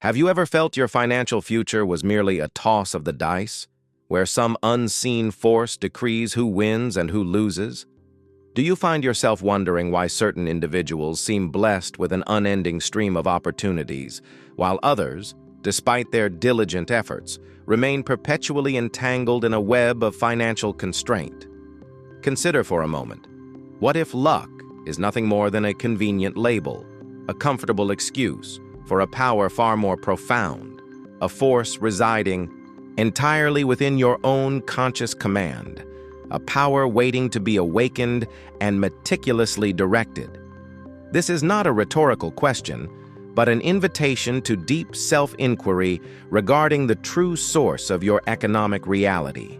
Have you ever felt your financial future was merely a toss of the dice, where some unseen force decrees who wins and who loses? Do you find yourself wondering why certain individuals seem blessed with an unending stream of opportunities, while others, despite their diligent efforts, remain perpetually entangled in a web of financial constraint? Consider for a moment, what if luck is nothing more than a convenient label, a comfortable excuse for a power far more profound, a force residing entirely within your own conscious command, a power waiting to be awakened and meticulously directed? This is not a rhetorical question, but an invitation to deep self-inquiry regarding the true source of your economic reality.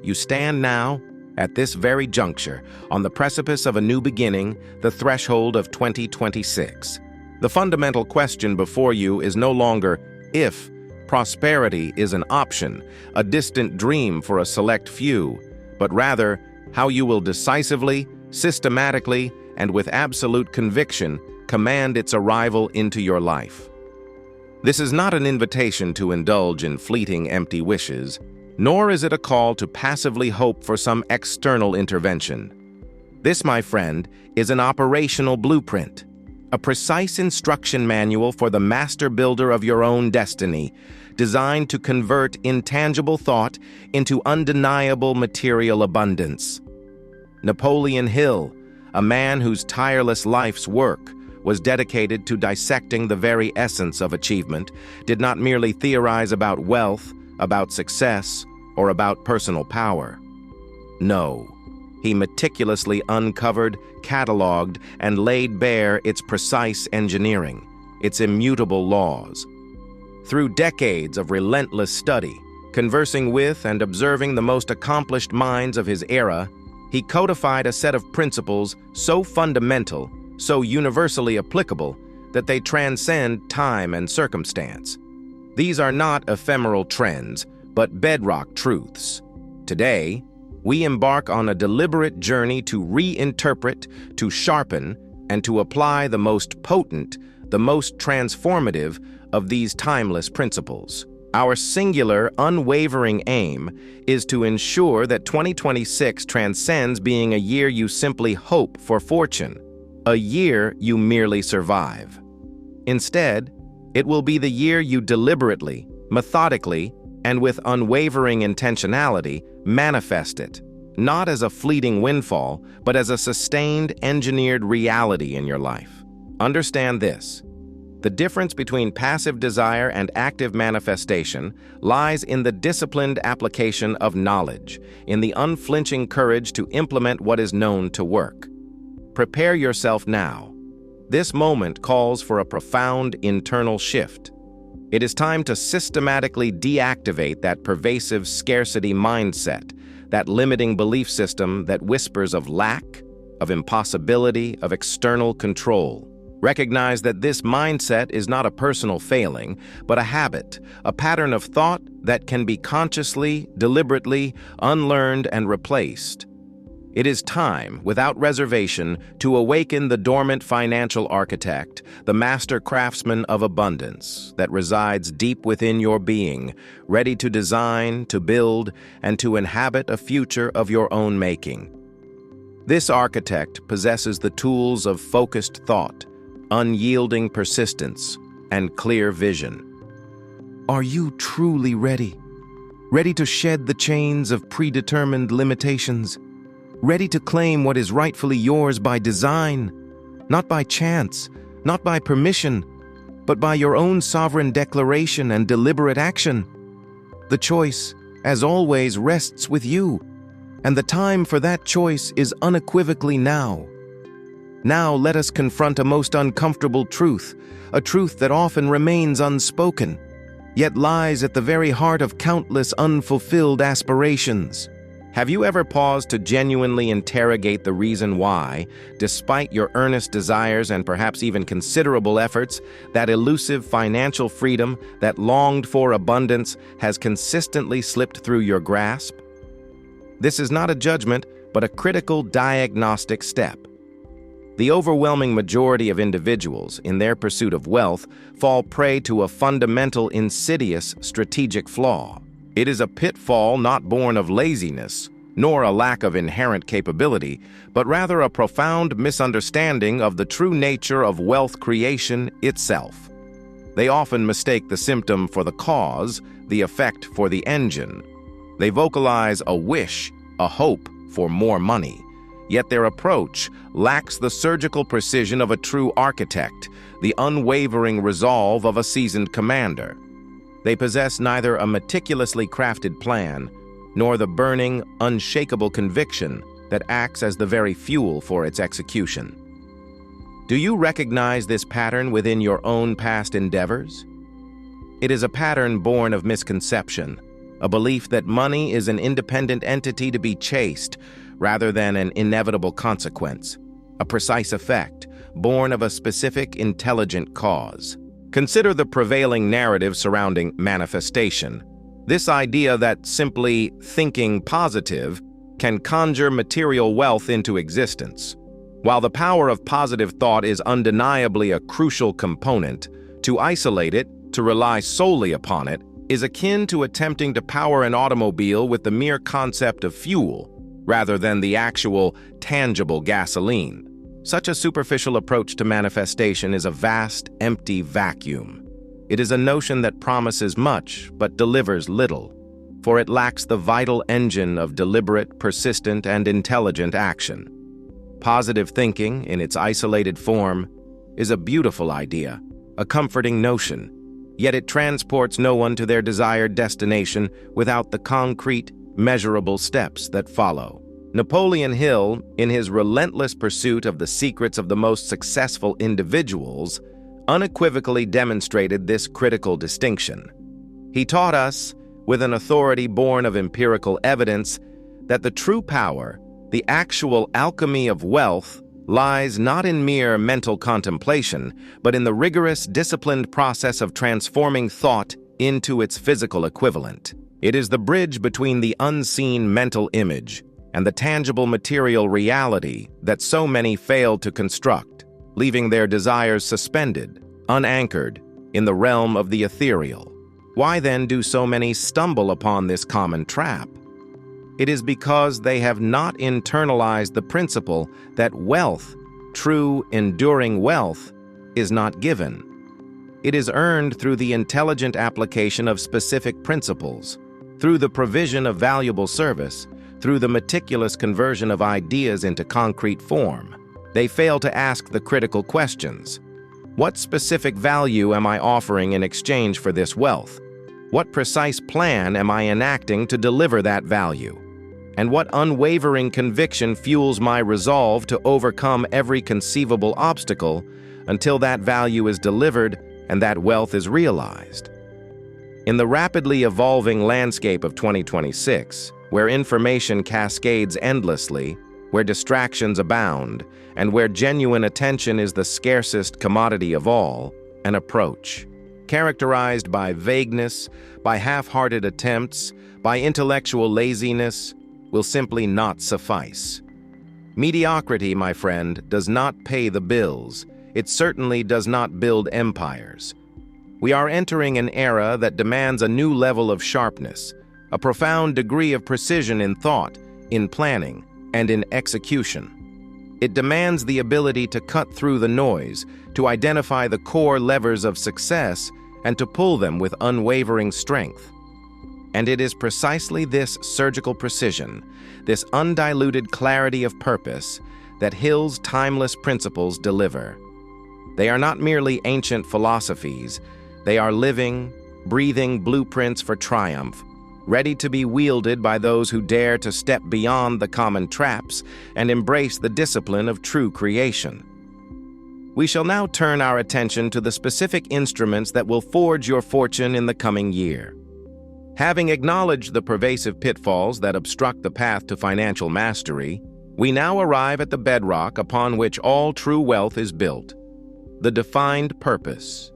You stand now, at this very juncture, on the precipice of a new beginning, the threshold of 2026. The fundamental question before you is no longer if prosperity is an option, a distant dream for a select few, but rather how you will decisively, systematically, and with absolute conviction command its arrival into your life. This is not an invitation to indulge in fleeting empty wishes, nor is it a call to passively hope for some external intervention. This, my friend, is an operational blueprint, a precise instruction manual for the master builder of your own destiny, designed to convert intangible thought into undeniable material abundance. Napoleon Hill, a man whose tireless life's work was dedicated to dissecting the very essence of achievement, did not merely theorize about wealth, about success, or about personal power. No, he meticulously uncovered, cataloged, and laid bare its precise engineering, its immutable laws. Through decades of relentless study, conversing with and observing the most accomplished minds of his era, he codified a set of principles so fundamental, so universally applicable, that they transcend time and circumstance. These are not ephemeral trends, but bedrock truths. Today, we embark on a deliberate journey to reinterpret, to sharpen, and to apply the most potent, the most transformative of these timeless principles. Our singular, unwavering aim is to ensure that 2026 transcends being a year you simply hope for fortune, a year you merely survive. Instead, it will be the year you deliberately, methodically, and with unwavering intentionality manifest it, not as a fleeting windfall, but as a sustained, engineered reality in your life. Understand this. The difference between passive desire and active manifestation lies in the disciplined application of knowledge, in the unflinching courage to implement what is known to work. Prepare yourself now. This moment calls for a profound internal shift. It is time to systematically deactivate that pervasive scarcity mindset, that limiting belief system that whispers of lack, of impossibility, of external control. Recognize that this mindset is not a personal failing, but a habit, a pattern of thought that can be consciously, deliberately unlearned and replaced. It is time, without reservation, to awaken the dormant financial architect, the master craftsman of abundance that resides deep within your being, ready to design, to build, and to inhabit a future of your own making. This architect possesses the tools of focused thought, unyielding persistence, and clear vision. Are you truly ready? Ready to shed the chains of predetermined limitations? Ready to claim what is rightfully yours by design, not by chance, not by permission, but by your own sovereign declaration and deliberate action? The choice, as always, rests with you, and the time for that choice is unequivocally now. Now let us confront a most uncomfortable truth, a truth that often remains unspoken, yet lies at the very heart of countless unfulfilled aspirations. Have you ever paused to genuinely interrogate the reason why, despite your earnest desires and perhaps even considerable efforts, that elusive financial freedom, that longed-for abundance, has consistently slipped through your grasp? This is not a judgment, but a critical diagnostic step. The overwhelming majority of individuals, in their pursuit of wealth, fall prey to a fundamental, insidious strategic flaw. It is a pitfall not born of laziness, nor a lack of inherent capability, but rather a profound misunderstanding of the true nature of wealth creation itself. They often mistake the symptom for the cause, the effect for the engine. They vocalize a wish, a hope for more money. Yet their approach lacks the surgical precision of a true architect, the unwavering resolve of a seasoned commander. They possess neither a meticulously crafted plan, nor the burning, unshakable conviction that acts as the very fuel for its execution. Do you recognize this pattern within your own past endeavors? It is a pattern born of misconception, a belief that money is an independent entity to be chased, rather than an inevitable consequence, a precise effect, born of a specific intelligent cause. Consider the prevailing narrative surrounding manifestation. This idea that simply thinking positive can conjure material wealth into existence. While the power of positive thought is undeniably a crucial component, to isolate it, to rely solely upon it, is akin to attempting to power an automobile with the mere concept of fuel, rather than the actual, tangible gasoline. Such a superficial approach to manifestation is a vast, empty vacuum. It is a notion that promises much, but delivers little, for it lacks the vital engine of deliberate, persistent, and intelligent action. Positive thinking, in its isolated form, is a beautiful idea, a comforting notion, yet it transports no one to their desired destination without the concrete, measurable steps that follow. Napoleon Hill, in his relentless pursuit of the secrets of the most successful individuals, unequivocally demonstrated this critical distinction. He taught us, with an authority born of empirical evidence, that the true power, the actual alchemy of wealth, lies not in mere mental contemplation, but in the rigorous, disciplined process of transforming thought into its physical equivalent. It is the bridge between the unseen mental image and the tangible material reality that so many fail to construct, leaving their desires suspended, unanchored, in the realm of the ethereal. Why then do so many stumble upon this common trap? It is because they have not internalized the principle that wealth, true, enduring wealth, is not given. It is earned through the intelligent application of specific principles, through the provision of valuable service, through the meticulous conversion of ideas into concrete form. They fail to ask the critical questions. What specific value am I offering in exchange for this wealth? What precise plan am I enacting to deliver that value? And what unwavering conviction fuels my resolve to overcome every conceivable obstacle until that value is delivered and that wealth is realized? In the rapidly evolving landscape of 2026, where information cascades endlessly, where distractions abound, and where genuine attention is the scarcest commodity of all, an approach, characterized by vagueness, by half-hearted attempts, by intellectual laziness, will simply not suffice. Mediocrity, my friend, does not pay the bills. It certainly does not build empires. We are entering an era that demands a new level of sharpness, a profound degree of precision in thought, in planning, and in execution. It demands the ability to cut through the noise, to identify the core levers of success, and to pull them with unwavering strength. And it is precisely this surgical precision, this undiluted clarity of purpose, that Hill's timeless principles deliver. They are not merely ancient philosophies. They are living, breathing blueprints for triumph, ready to be wielded by those who dare to step beyond the common traps and embrace the discipline of true creation. We shall now turn our attention to the specific instruments that will forge your fortune in the coming year. Having acknowledged the pervasive pitfalls that obstruct the path to financial mastery, we now arrive at the bedrock upon which all true wealth is built: the defined purpose.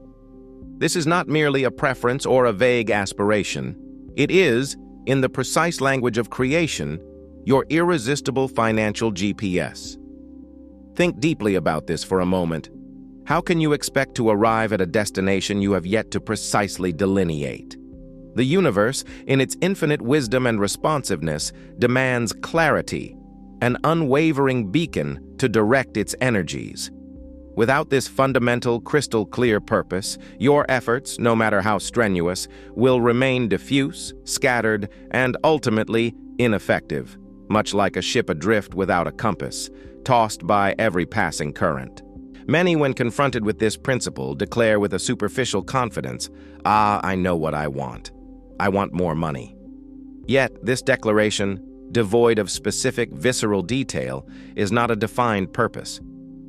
This is not merely a preference or a vague aspiration. It is, in the precise language of creation, your irresistible financial GPS. Think deeply about this for a moment. How can you expect to arrive at a destination you have yet to precisely delineate? The universe, in its infinite wisdom and responsiveness, demands clarity, an unwavering beacon to direct its energies. Without this fundamental, crystal-clear purpose, your efforts, no matter how strenuous, will remain diffuse, scattered, and ultimately ineffective, much like a ship adrift without a compass, tossed by every passing current. Many, when confronted with this principle, declare with a superficial confidence, I know what I want. I want more money." Yet, this declaration, devoid of specific, visceral detail, is not a defined purpose.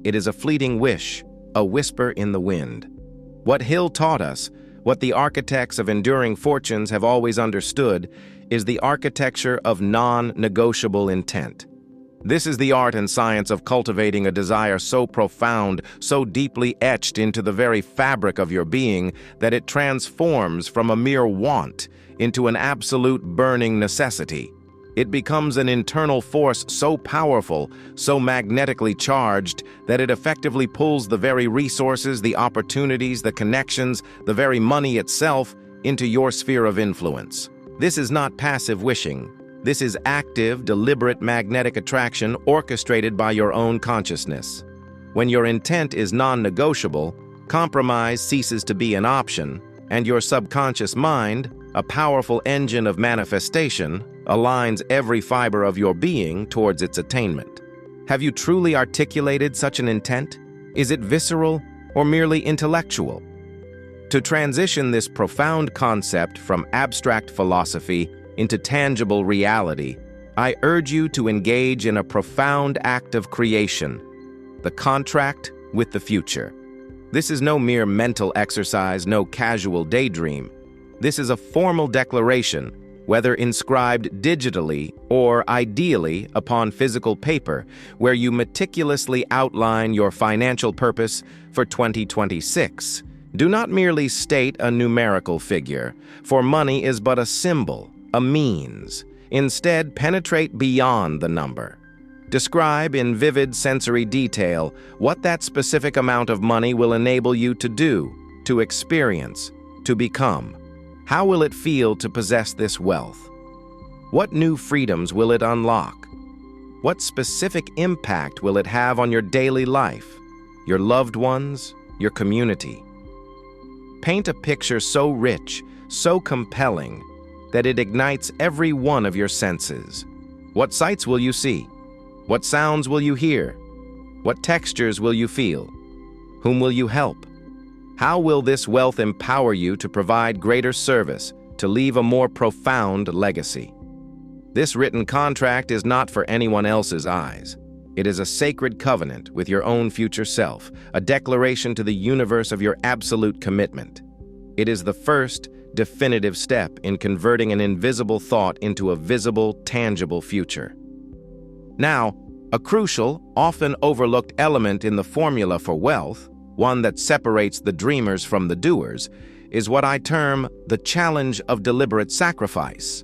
It is a fleeting wish, a whisper in the wind. What Hill taught us, what the architects of enduring fortunes have always understood, is the architecture of non-negotiable intent. This is the art and science of cultivating a desire so profound, so deeply etched into the very fabric of your being, that it transforms from a mere want into an absolute burning necessity. It becomes an internal force so powerful, so magnetically charged, that it effectively pulls the very resources, the opportunities, the connections, the very money itself into your sphere of influence. This is not passive wishing. This is active, deliberate magnetic attraction orchestrated by your own consciousness. When your intent is non-negotiable, compromise ceases to be an option, and your subconscious mind, a powerful engine of manifestation, aligns every fiber of your being towards its attainment. Have you truly articulated such an intent? Is it visceral or merely intellectual? To transition this profound concept from abstract philosophy into tangible reality, I urge you to engage in a profound act of creation, the contract with the future. This is no mere mental exercise, no casual daydream. This is a formal declaration, whether inscribed digitally or ideally upon physical paper, where you meticulously outline your financial purpose for 2026. Do not merely state a numerical figure, for money is but a symbol, a means. Instead, penetrate beyond the number. Describe in vivid sensory detail what that specific amount of money will enable you to do, to experience, to become. How will it feel to possess this wealth? What new freedoms will it unlock? What specific impact will it have on your daily life, your loved ones, your community? Paint a picture so rich, so compelling, that it ignites every one of your senses. What sights will you see? What sounds will you hear? What textures will you feel? Whom will you help? How will this wealth empower you to provide greater service, to leave a more profound legacy? This written contract is not for anyone else's eyes. It is a sacred covenant with your own future self, a declaration to the universe of your absolute commitment. It is the first, definitive step in converting an invisible thought into a visible, tangible future. Now, a crucial, often overlooked element in the formula for wealth, one that separates the dreamers from the doers, is what I term the challenge of deliberate sacrifice.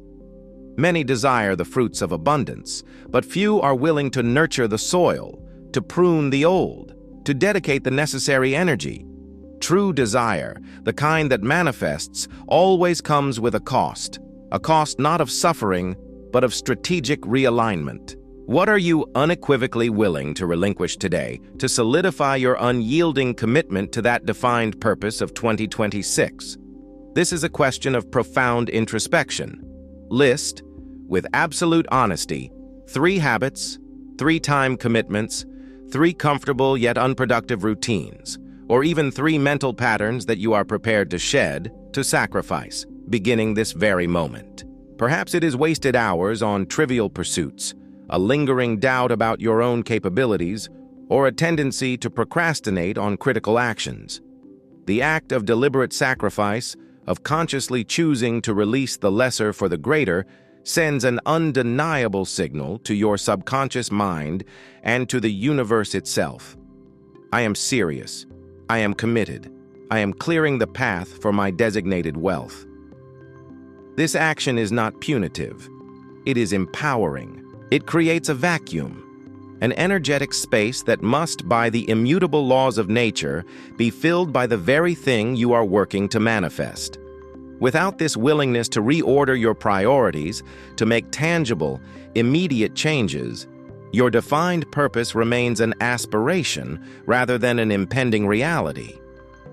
Many desire the fruits of abundance, but few are willing to nurture the soil, to prune the old, to dedicate the necessary energy. True desire, the kind that manifests, always comes with a cost not of suffering, but of strategic realignment. What are you unequivocally willing to relinquish today to solidify your unyielding commitment to that defined purpose of 2026? This is a question of profound introspection. List, with absolute honesty, 3 habits, 3 time commitments, 3 comfortable yet unproductive routines, or even 3 mental patterns that you are prepared to shed, to sacrifice, beginning this very moment. Perhaps it is wasted hours on trivial pursuits, a lingering doubt about your own capabilities, or a tendency to procrastinate on critical actions. The act of deliberate sacrifice, of consciously choosing to release the lesser for the greater, sends an undeniable signal to your subconscious mind and to the universe itself. I am serious. I am committed. I am clearing the path for my designated wealth. This action is not punitive. It is empowering. It creates a vacuum. an energetic space that must, by the immutable laws of nature, be filled by the very thing you are working to manifest. Without this willingness to reorder your priorities, to make tangible, immediate changes, your defined purpose remains an aspiration rather than an impending reality.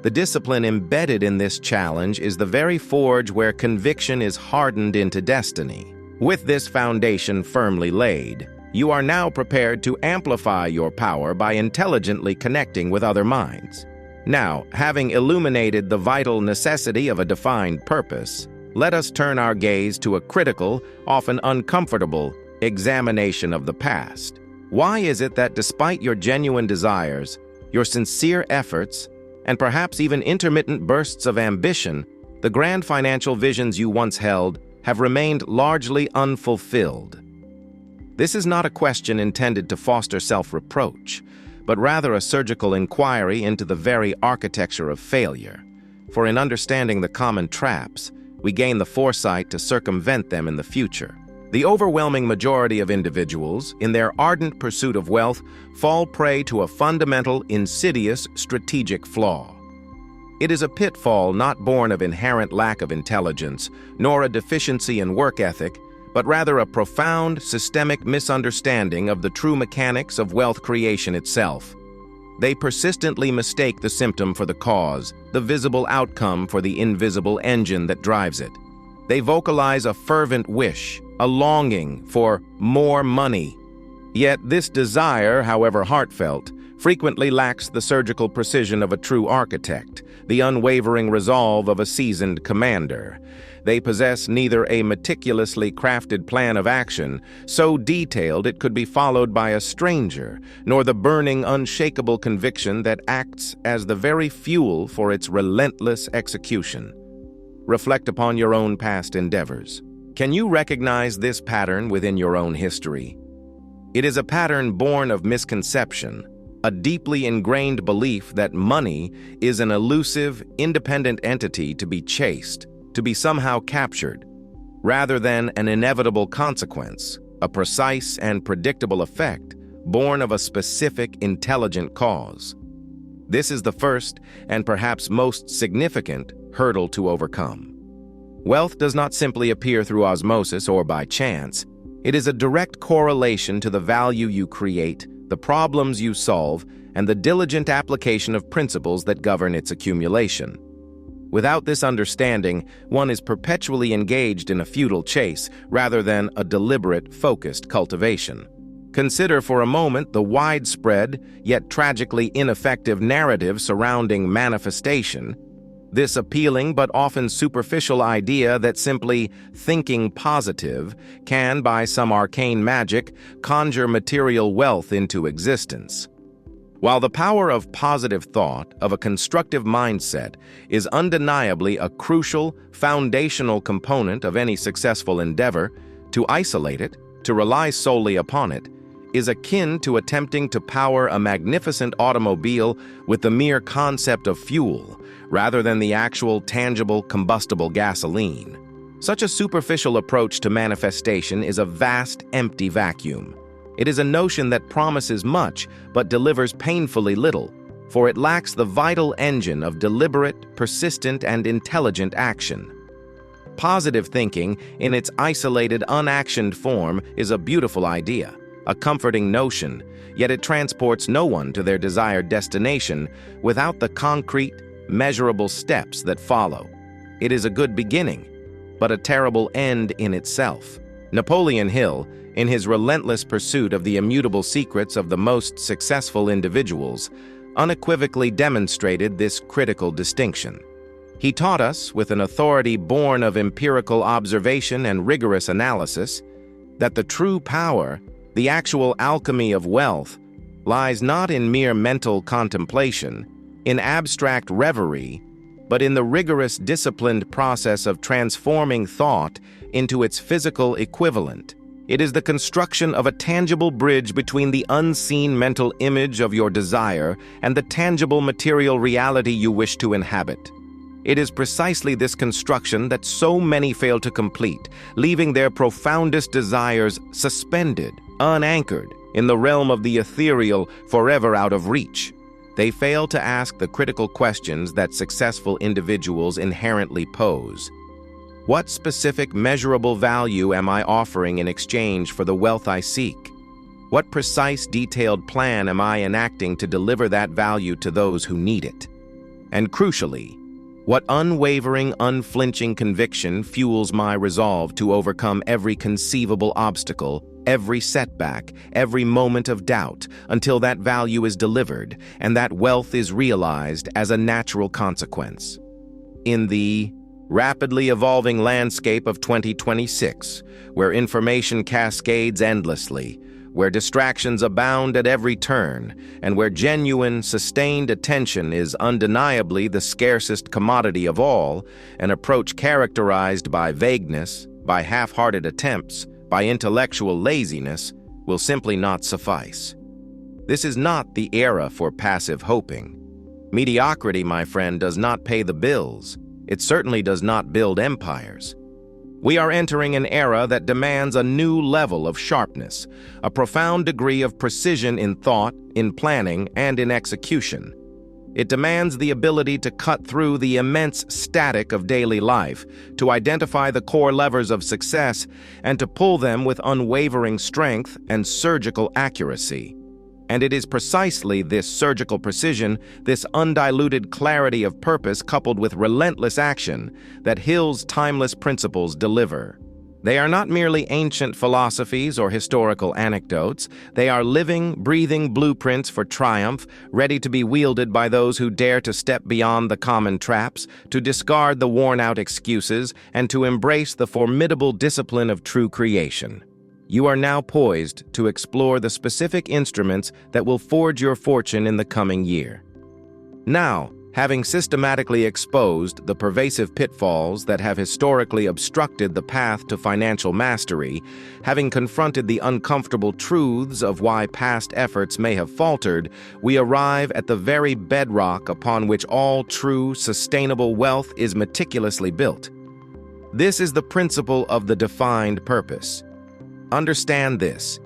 The discipline embedded in this challenge is the very forge where conviction is hardened into destiny. With this foundation firmly laid, you are now prepared to amplify your power by intelligently connecting with other minds. Now, having illuminated the vital necessity of a defined purpose, let us turn our gaze to a critical, often uncomfortable, examination of the past. Why is it that despite your genuine desires, your sincere efforts, and perhaps even intermittent bursts of ambition, the grand financial visions you once held have remained largely unfulfilled? This is not a question intended to foster self-reproach, but rather a surgical inquiry into the very architecture of failure. For in understanding the common traps, we gain the foresight to circumvent them in the future. The overwhelming majority of individuals, in their ardent pursuit of wealth, fall prey to a fundamental, insidious, strategic flaw. It is a pitfall not born of inherent lack of intelligence, nor a deficiency in work ethic, but rather a profound, systemic misunderstanding of the true mechanics of wealth creation itself. They persistently mistake the symptom for the cause, the visible outcome for the invisible engine that drives it. They vocalize a fervent wish, a longing for more money. Yet this desire, however heartfelt, frequently lacks the surgical precision of a true architect, the unwavering resolve of a seasoned commander. They possess neither a meticulously crafted plan of action, so detailed it could be followed by a stranger, nor the burning, unshakable conviction that acts as the very fuel for its relentless execution. Reflect upon your own past endeavors. Can you recognize this pattern within your own history? It is a pattern born of misconception, a deeply ingrained belief that money is an elusive, independent entity to be chased, to be somehow captured, rather than an inevitable consequence, a precise and predictable effect born of a specific, intelligent cause. This is the first and perhaps most significant hurdle to overcome. Wealth does not simply appear through osmosis or by chance. It is a direct correlation to the value you create, the problems you solve, and the diligent application of principles that govern its accumulation. Without this understanding, one is perpetually engaged in a futile chase rather than a deliberate, focused cultivation. Consider for a moment the widespread, yet tragically ineffective narrative surrounding manifestation. This appealing but often superficial idea that simply thinking positive can, by some arcane magic, conjure material wealth into existence. While the power of positive thought, of a constructive mindset, is undeniably a crucial, foundational component of any successful endeavor, to isolate it, to rely solely upon it, is akin to attempting to power a magnificent automobile with the mere concept of fuel, rather than the actual, tangible, combustible gasoline. Such a superficial approach to manifestation is a vast, empty vacuum. It is a notion that promises much, but delivers painfully little, for it lacks the vital engine of deliberate, persistent, and intelligent action. Positive thinking, in its isolated, unactioned form, is a beautiful idea, a comforting notion, yet it transports no one to their desired destination without the concrete, measurable steps that follow. It is a good beginning, but a terrible end in itself. Napoleon Hill, in his relentless pursuit of the immutable secrets of the most successful individuals, unequivocally demonstrated this critical distinction. He taught us, with an authority born of empirical observation and rigorous analysis, that the true power, the actual alchemy of wealth, lies not in mere mental contemplation, in abstract reverie, but in the rigorous, disciplined process of transforming thought into its physical equivalent. It is the construction of a tangible bridge between the unseen mental image of your desire and the tangible material reality you wish to inhabit. It is precisely this construction that so many fail to complete, leaving their profoundest desires suspended, unanchored in the realm of the ethereal, forever out of reach. They fail to ask the critical questions that successful individuals inherently pose. What specific measurable value am I offering in exchange for the wealth I seek? What precise, detailed plan am I enacting to deliver that value to those who need it? And crucially, what unwavering, unflinching conviction fuels my resolve to overcome every conceivable obstacle, every setback, every moment of doubt, until that value is delivered and that wealth is realized as a natural consequence? In the rapidly evolving landscape of 2026, where information cascades endlessly, where distractions abound at every turn, and where genuine, sustained attention is undeniably the scarcest commodity of all, an approach characterized by vagueness, by half-hearted attempts, by intellectual laziness, will simply not suffice. This is not the era for passive hoping. Mediocrity, my friend, does not pay the bills. It certainly does not build empires. We are entering an era that demands a new level of sharpness, a profound degree of precision in thought, in planning, and in execution. It demands the ability to cut through the immense static of daily life, to identify the core levers of success, and to pull them with unwavering strength and surgical accuracy. And it is precisely this surgical precision, this undiluted clarity of purpose coupled with relentless action, that Hill's timeless principles deliver. They are not merely ancient philosophies or historical anecdotes. They are living, breathing blueprints for triumph, ready to be wielded by those who dare to step beyond the common traps, to discard the worn-out excuses, and to embrace the formidable discipline of true creation. You are now poised to explore the specific instruments that will forge your fortune in the coming year. Now, having systematically exposed the pervasive pitfalls that have historically obstructed the path to financial mastery, having confronted the uncomfortable truths of why past efforts may have faltered, we arrive at the very bedrock upon which all true, sustainable wealth is meticulously built. This is the principle of the defined purpose. Understand this.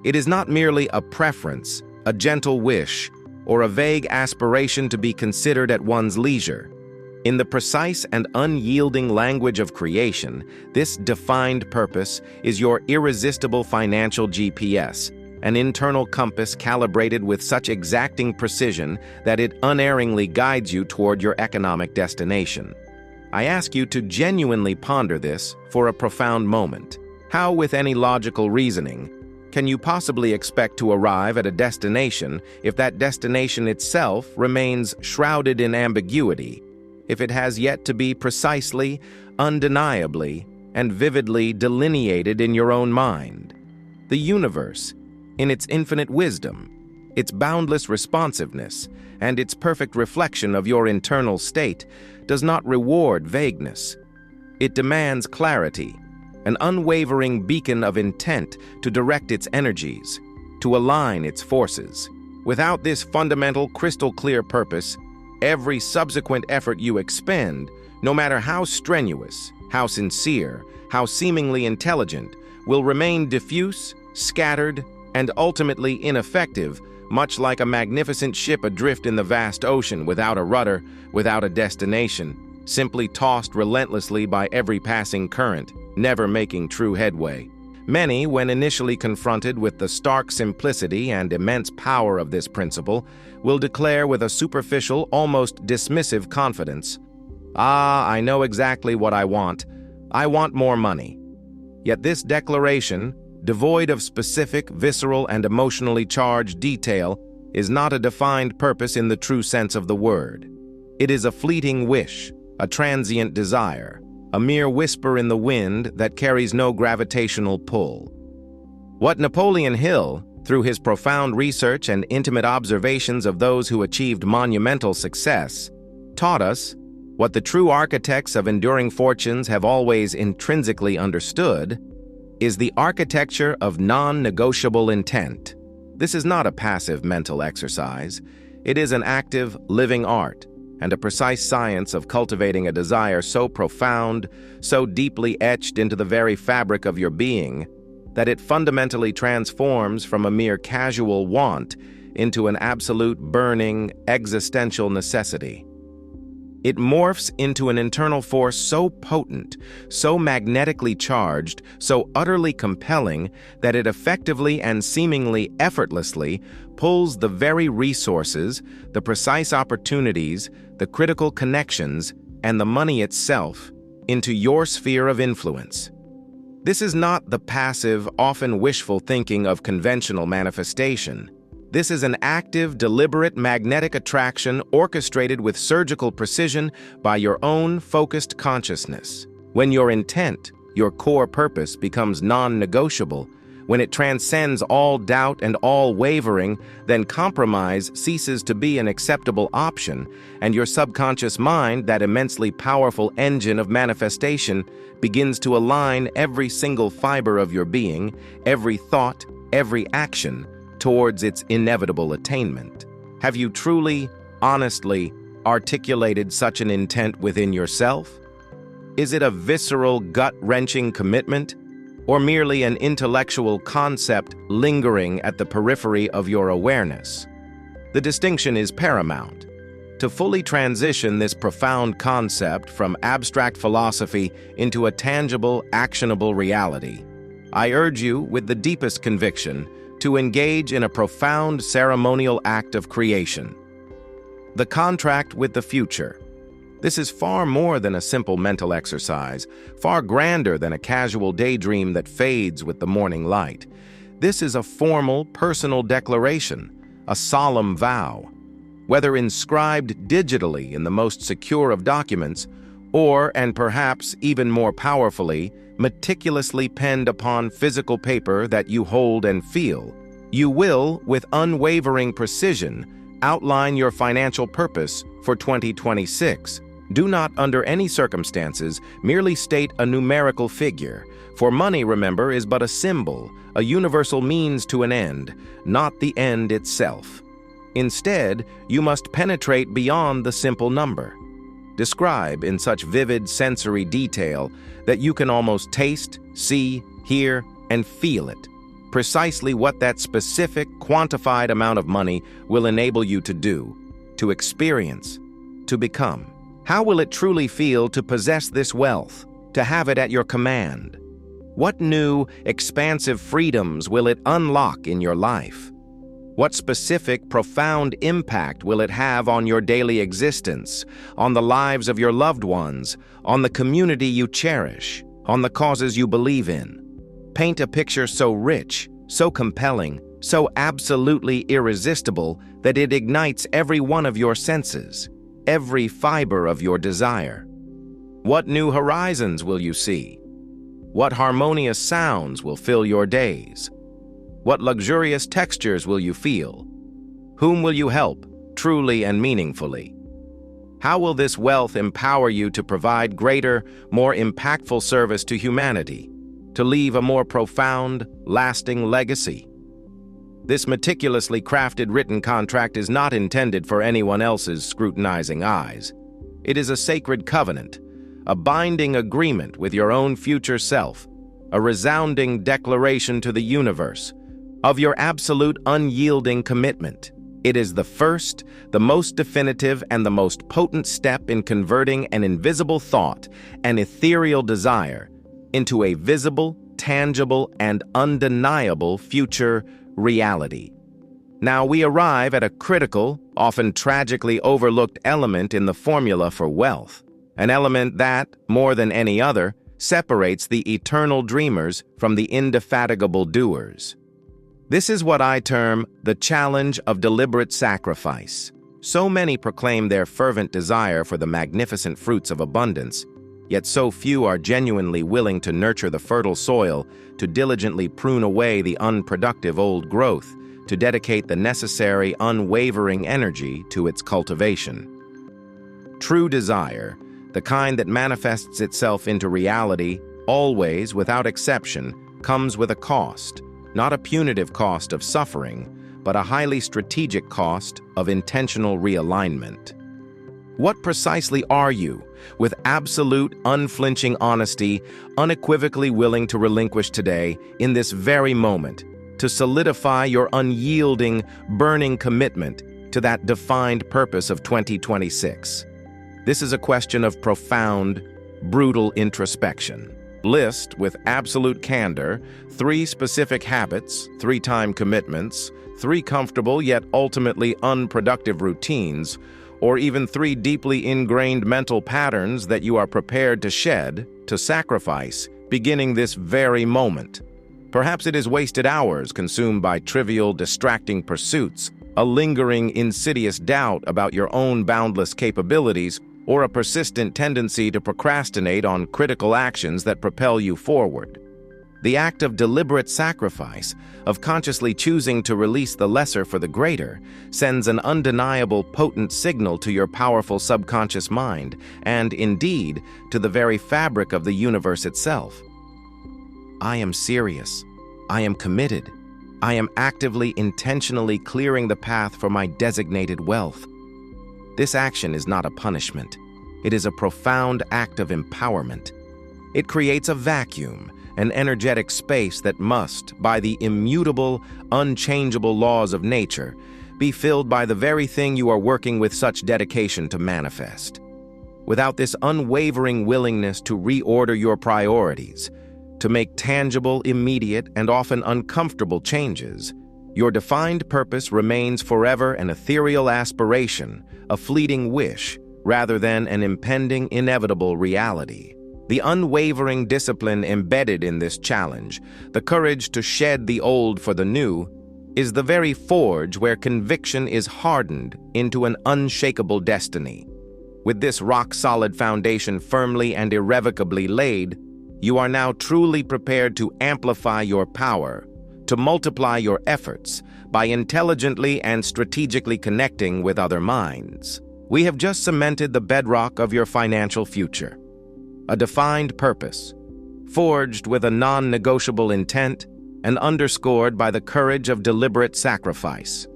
It is not merely a preference, a gentle wish, or a vague aspiration to be considered at one's leisure. In the precise and unyielding language of creation, this defined purpose is your irresistible financial GPS, an internal compass calibrated with such exacting precision that it unerringly guides you toward your economic destination. I ask you to genuinely ponder this for a profound moment. How, with any logical reasoning, can you possibly expect to arrive at a destination if that destination itself remains shrouded in ambiguity, if it has yet to be precisely, undeniably, and vividly delineated in your own mind? The universe, in its infinite wisdom, its boundless responsiveness, and its perfect reflection of your internal state, does not reward vagueness. It demands clarity, an unwavering beacon of intent to direct its energies, to align its forces. Without this fundamental, crystal-clear purpose, every subsequent effort you expend, no matter how strenuous, how sincere, how seemingly intelligent, will remain diffuse, scattered, and ultimately ineffective, much like a magnificent ship adrift in the vast ocean without a rudder, without a destination, simply tossed relentlessly by every passing current, never making true headway. Many, when initially confronted with the stark simplicity and immense power of this principle, will declare with a superficial, almost dismissive confidence, "Ah, I know exactly what I want. I want more money." Yet this declaration, devoid of specific, visceral, and emotionally charged detail, is not a defined purpose in the true sense of the word. It is a fleeting wish, a transient desire, a mere whisper in the wind that carries no gravitational pull. What Napoleon Hill, through his profound research and intimate observations of those who achieved monumental success, taught us, what the true architects of enduring fortunes have always intrinsically understood, is the architecture of non-negotiable intent. This is not a passive mental exercise. It is an active, living art, and a precise science of cultivating a desire so profound, so deeply etched into the very fabric of your being, that it fundamentally transforms from a mere casual want into an absolute burning existential necessity. It morphs into an internal force so potent, so magnetically charged, so utterly compelling that it effectively and seemingly effortlessly pulls the very resources, the precise opportunities, the critical connections, and the money itself into your sphere of influence. This is not the passive, often wishful thinking of conventional manifestation. This is an active, deliberate magnetic attraction orchestrated with surgical precision by your own focused consciousness. When your intent, your core purpose, becomes non-negotiable, when it transcends all doubt and all wavering, then compromise ceases to be an acceptable option, and your subconscious mind, that immensely powerful engine of manifestation, begins to align every single fiber of your being, every thought, every action, towards its inevitable attainment. Have you truly, honestly, articulated such an intent within yourself? Is it a visceral, gut-wrenching commitment, or merely an intellectual concept lingering at the periphery of your awareness? The distinction is paramount. To fully transition this profound concept from abstract philosophy into a tangible, actionable reality, I urge you, with the deepest conviction, to engage in a profound ceremonial act of creation. The contract with the future. This is far more than a simple mental exercise, far grander than a casual daydream that fades with the morning light. This is a formal, personal declaration, a solemn vow. Whether inscribed digitally in the most secure of documents, or, and perhaps even more powerfully, meticulously penned upon physical paper that you hold and feel, you will, with unwavering precision, outline your financial purpose for 2026. Do not, under any circumstances, merely state a numerical figure, for money, remember, is but a symbol, a universal means to an end, not the end itself. Instead, you must penetrate beyond the simple number. Describe in such vivid sensory detail that you can almost taste, see, hear, and feel it, precisely what that specific, quantified amount of money will enable you to do, to experience, to become. How will it truly feel to possess this wealth, to have it at your command? What new, expansive freedoms will it unlock in your life? What specific, profound impact will it have on your daily existence, on the lives of your loved ones, on the community you cherish, on the causes you believe in? Paint a picture so rich, so compelling, so absolutely irresistible that it ignites every one of your senses, every fiber of your desire. What new horizons will you see? What harmonious sounds will fill your days? What luxurious textures will you feel? Whom will you help, truly and meaningfully? How will this wealth empower you to provide greater, more impactful service to humanity, to leave a more profound, lasting legacy? This meticulously crafted written contract is not intended for anyone else's scrutinizing eyes. It is a sacred covenant, a binding agreement with your own future self, a resounding declaration to the universe of your absolute unyielding commitment. It is the first, the most definitive, and the most potent step in converting an invisible thought, an ethereal desire, into a visible, tangible, and undeniable future reality. Now we arrive at a critical, often tragically overlooked element in the formula for wealth, an element that, more than any other, separates the eternal dreamers from the indefatigable doers. This is what I term the challenge of deliberate sacrifice. So many proclaim their fervent desire for the magnificent fruits of abundance, yet so few are genuinely willing to nurture the fertile soil, to diligently prune away the unproductive old growth, to dedicate the necessary, unwavering energy to its cultivation. True desire, the kind that manifests itself into reality, always, without exception, comes with a cost. Not a punitive cost of suffering, but a highly strategic cost of intentional realignment. What precisely are you, with absolute, unflinching honesty, unequivocally willing to relinquish today, in this very moment, to solidify your unyielding, burning commitment to that defined purpose of 2026? This is a question of profound, brutal introspection. List, with absolute candor, 3 specific habits, 3 time commitments, 3 comfortable yet ultimately unproductive routines, or even 3 deeply ingrained mental patterns that you are prepared to shed, to sacrifice, beginning this very moment. Perhaps it is wasted hours consumed by trivial, distracting pursuits, a lingering, insidious doubt about your own boundless capabilities, or a persistent tendency to procrastinate on critical actions that propel you forward. The act of deliberate sacrifice, of consciously choosing to release the lesser for the greater, sends an undeniable, potent signal to your powerful subconscious mind, and, indeed, to the very fabric of the universe itself. I am serious. I am committed. I am actively, intentionally clearing the path for my designated wealth. This action is not a punishment. It is a profound act of empowerment. It creates a vacuum, an energetic space that must, by the immutable, unchangeable laws of nature, be filled by the very thing you are working with such dedication to manifest. Without this unwavering willingness to reorder your priorities, to make tangible, immediate, and often uncomfortable changes, your defined purpose remains forever an ethereal aspiration, a fleeting wish, rather than an impending, inevitable reality. The unwavering discipline embedded in this challenge, the courage to shed the old for the new, is the very forge where conviction is hardened into an unshakable destiny. With this rock-solid foundation firmly and irrevocably laid, you are now truly prepared to amplify your power, to multiply your efforts by intelligently and strategically connecting with other minds. We have just cemented the bedrock of your financial future. A defined purpose, forged with a non-negotiable intent and underscored by the courage of deliberate sacrifice.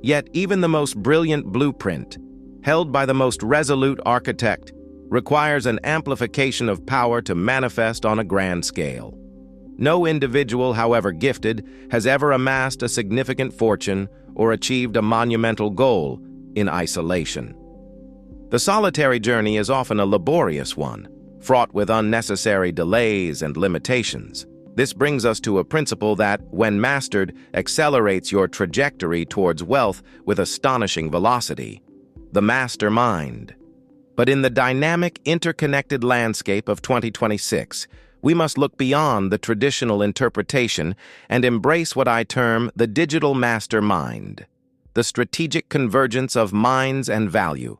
Yet even the most brilliant blueprint, held by the most resolute architect, requires an amplification of power to manifest on a grand scale. No individual, however gifted, has ever amassed a significant fortune or achieved a monumental goal in isolation. The solitary journey is often a laborious one, fraught with unnecessary delays and limitations. This brings us to a principle that, when mastered, accelerates your trajectory towards wealth with astonishing velocity: the mastermind. But in the dynamic, interconnected landscape of 2026, we must look beyond the traditional interpretation and embrace what I term the digital mastermind, the strategic convergence of minds and value.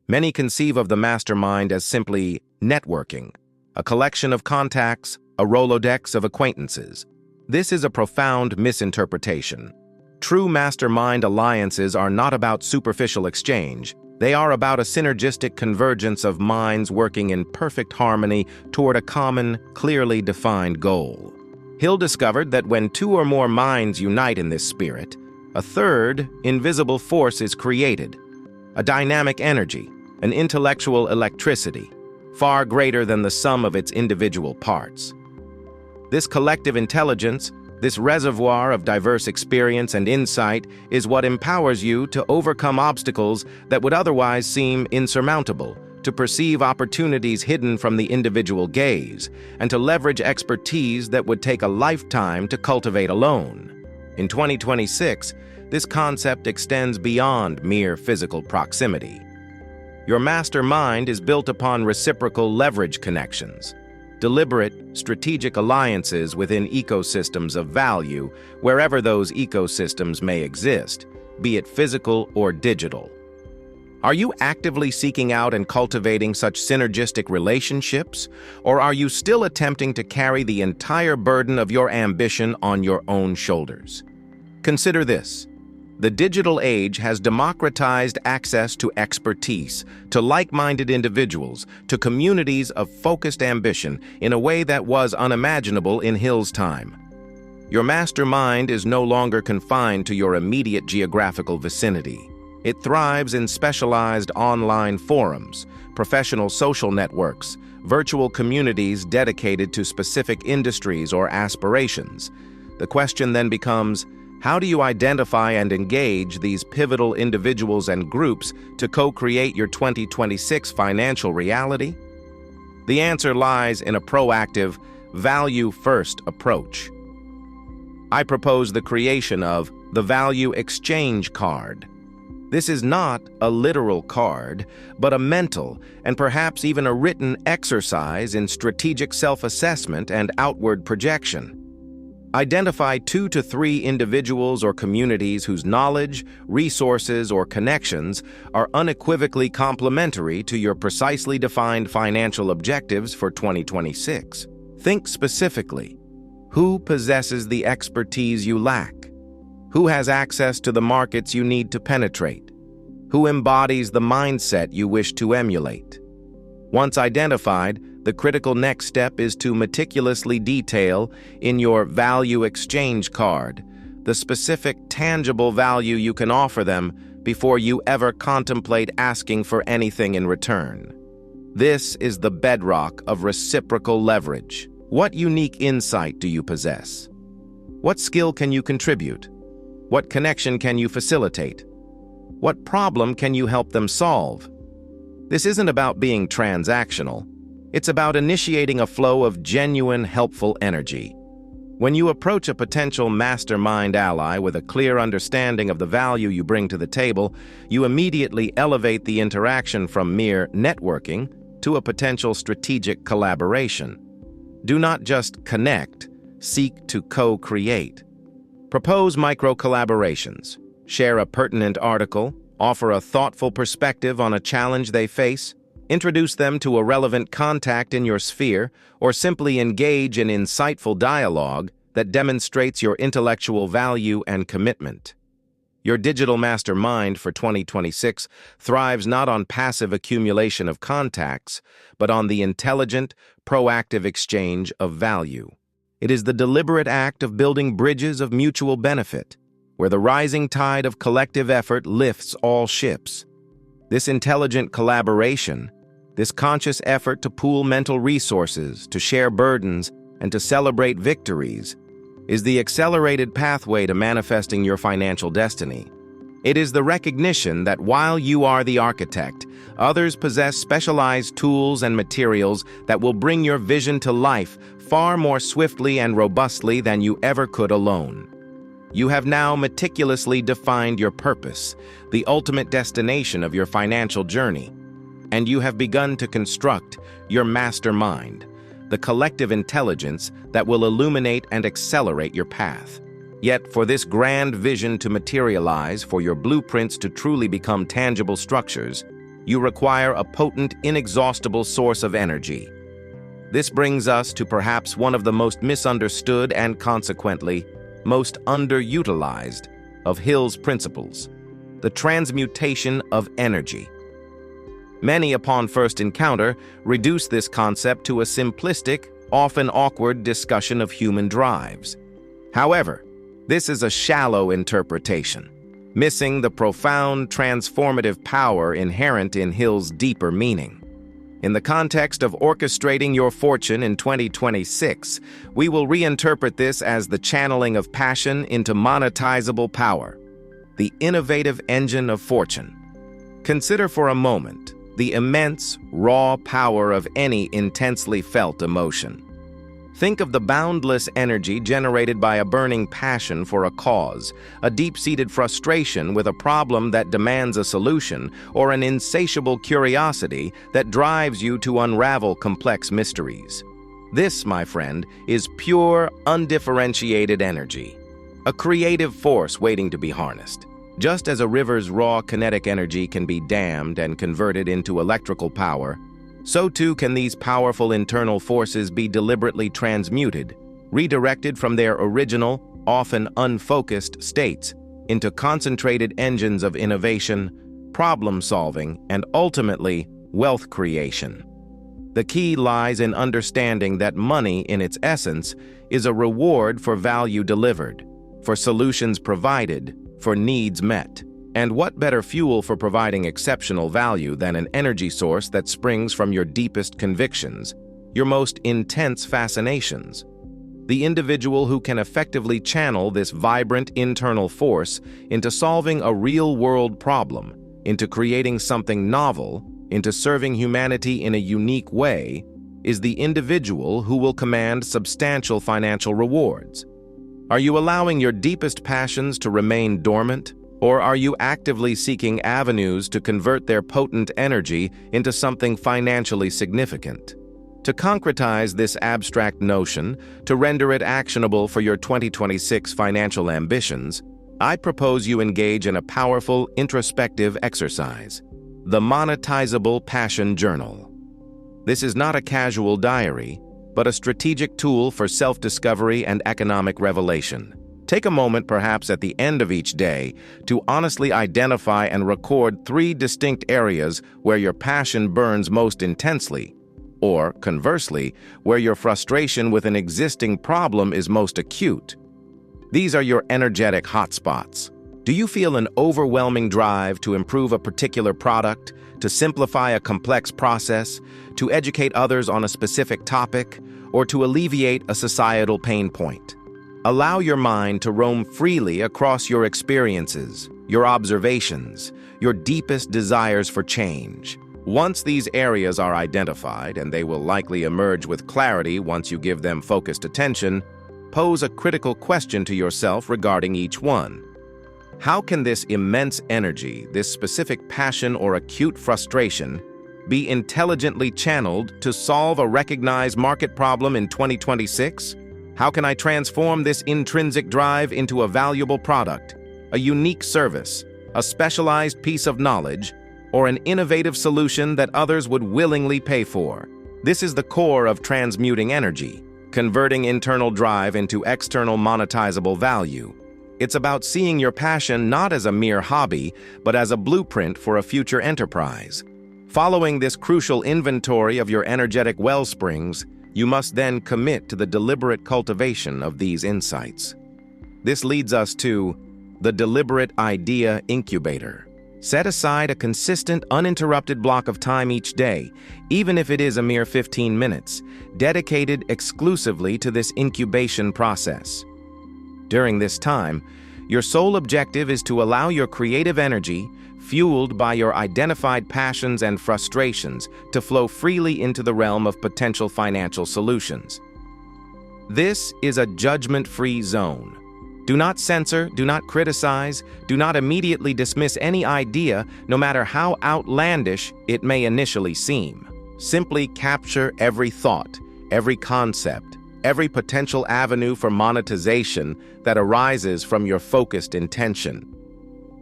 Many conceive of the mastermind as simply networking, a collection of contacts, a Rolodex of acquaintances. This is a profound misinterpretation. True mastermind alliances are not about superficial exchange. They are about a synergistic convergence of minds working in perfect harmony toward a common, clearly defined goal. Hill discovered that when 2 or more minds unite in this spirit, a third, invisible force is created, a dynamic energy, an intellectual electricity, far greater than the sum of its individual parts. This collective intelligence, this reservoir of diverse experience and insight, is what empowers you to overcome obstacles that would otherwise seem insurmountable, to perceive opportunities hidden from the individual gaze, and to leverage expertise that would take a lifetime to cultivate alone. In 2026, this concept extends beyond mere physical proximity. Your mastermind is built upon reciprocal leverage connections, deliberate, strategic alliances within ecosystems of value, wherever those ecosystems may exist, be it physical or digital. Are you actively seeking out and cultivating such synergistic relationships, or are you still attempting to carry the entire burden of your ambition on your own shoulders? Consider this. The digital age has democratized access to expertise, to like-minded individuals, to communities of focused ambition in a way that was unimaginable in Hill's time. Your mastermind is no longer confined to your immediate geographical vicinity. It thrives in specialized online forums, professional social networks, virtual communities dedicated to specific industries or aspirations. The question then becomes, how do you identify and engage these pivotal individuals and groups to co-create your 2026 financial reality? The answer lies in a proactive, value-first approach. I propose the creation of the Value Exchange Card. This is not a literal card, but a mental and perhaps even a written exercise in strategic self-assessment and outward projection. Identify 2 to 3 individuals or communities whose knowledge, resources, or connections are unequivocally complementary to your precisely defined financial objectives for 2026. Think specifically. Who possesses the expertise you lack? Who has access to the markets you need to penetrate? Who embodies the mindset you wish to emulate? Once identified, the critical next step is to meticulously detail in your value exchange card the specific tangible value you can offer them before you ever contemplate asking for anything in return. This is the bedrock of reciprocal leverage. What unique insight do you possess? What skill can you contribute? What connection can you facilitate? What problem can you help them solve? This isn't about being transactional. It's about initiating a flow of genuine, helpful energy. When you approach a potential mastermind ally with a clear understanding of the value you bring to the table, you immediately elevate the interaction from mere networking to a potential strategic collaboration. Do not just connect, seek to co-create. Propose micro-collaborations. Share a pertinent article, offer a thoughtful perspective on a challenge they face, introduce them to a relevant contact in your sphere, or simply engage in insightful dialogue that demonstrates your intellectual value and commitment. Your digital mastermind for 2026 thrives not on passive accumulation of contacts, but on the intelligent, proactive exchange of value. It is the deliberate act of building bridges of mutual benefit, where the rising tide of collective effort lifts all ships. This intelligent collaboration, this conscious effort to pool mental resources, to share burdens, and to celebrate victories, is the accelerated pathway to manifesting your financial destiny. It is the recognition that while you are the architect, others possess specialized tools and materials that will bring your vision to life far more swiftly and robustly than you ever could alone. You have now meticulously defined your purpose, the ultimate destination of your financial journey, and you have begun to construct your mastermind, the collective intelligence that will illuminate and accelerate your path. Yet, for this grand vision to materialize, for your blueprints to truly become tangible structures, you require a potent, inexhaustible source of energy. This brings us to perhaps one of the most misunderstood and consequently most underutilized of Hill's principles, the transmutation of energy. Many, upon first encounter, reduce this concept to a simplistic, often awkward discussion of human drives. However, this is a shallow interpretation, missing the profound transformative power inherent in Hill's deeper meaning. In the context of orchestrating your fortune in 2026, we will reinterpret this as the channeling of passion into monetizable power, the innovative engine of fortune. Consider for a moment the immense, raw power of any intensely felt emotion. Think of the boundless energy generated by a burning passion for a cause, a deep-seated frustration with a problem that demands a solution, or an insatiable curiosity that drives you to unravel complex mysteries. This, my friend, is pure, undifferentiated energy, a creative force waiting to be harnessed. Just as a river's raw kinetic energy can be dammed and converted into electrical power, so too can these powerful internal forces be deliberately transmuted, redirected from their original, often unfocused states into concentrated engines of innovation, problem-solving, and ultimately, wealth creation. The key lies in understanding that money, in its essence, is a reward for value delivered, for solutions provided, for needs met. And what better fuel for providing exceptional value than an energy source that springs from your deepest convictions, your most intense fascinations? The individual who can effectively channel this vibrant internal force into solving a real-world problem, into creating something novel, into serving humanity in a unique way, is the individual who will command substantial financial rewards. Are you allowing your deepest passions to remain dormant, or are you actively seeking avenues to convert their potent energy into something financially significant? To concretize this abstract notion, to render it actionable for your 2026 financial ambitions, I propose you engage in a powerful introspective exercise, the Monetizable Passion Journal. This is not a casual diary, but a strategic tool for self-discovery and economic revelation. Take a moment, perhaps at the end of each day, to honestly identify and record 3 distinct areas where your passion burns most intensely, or, conversely, where your frustration with an existing problem is most acute. These are your energetic hotspots. Do you feel an overwhelming drive to improve a particular product, to simplify a complex process, to educate others on a specific topic, or to alleviate a societal pain point? Allow your mind to roam freely across your experiences, your observations, your deepest desires for change. Once these areas are identified, and they will likely emerge with clarity once you give them focused attention, pose a critical question to yourself regarding each one. How can this immense energy, this specific passion or acute frustration, be intelligently channeled to solve a recognized market problem in 2026? How can I transform this intrinsic drive into a valuable product, a unique service, a specialized piece of knowledge, or an innovative solution that others would willingly pay for? This is the core of transmuting energy, converting internal drive into external monetizable value. It's about seeing your passion not as a mere hobby, but as a blueprint for a future enterprise. Following this crucial inventory of your energetic wellsprings, you must then commit to the deliberate cultivation of these insights. This leads us to the Deliberate Idea Incubator. Set aside a consistent, uninterrupted block of time each day, even if it is a mere 15 minutes, dedicated exclusively to this incubation process. During this time, your sole objective is to allow your creative energy, fueled by your identified passions and frustrations, to flow freely into the realm of potential financial solutions. This is a judgment-free zone. Do not censor, do not criticize, do not immediately dismiss any idea, no matter how outlandish it may initially seem. Simply capture every thought, every concept, every potential avenue for monetization that arises from your focused intention.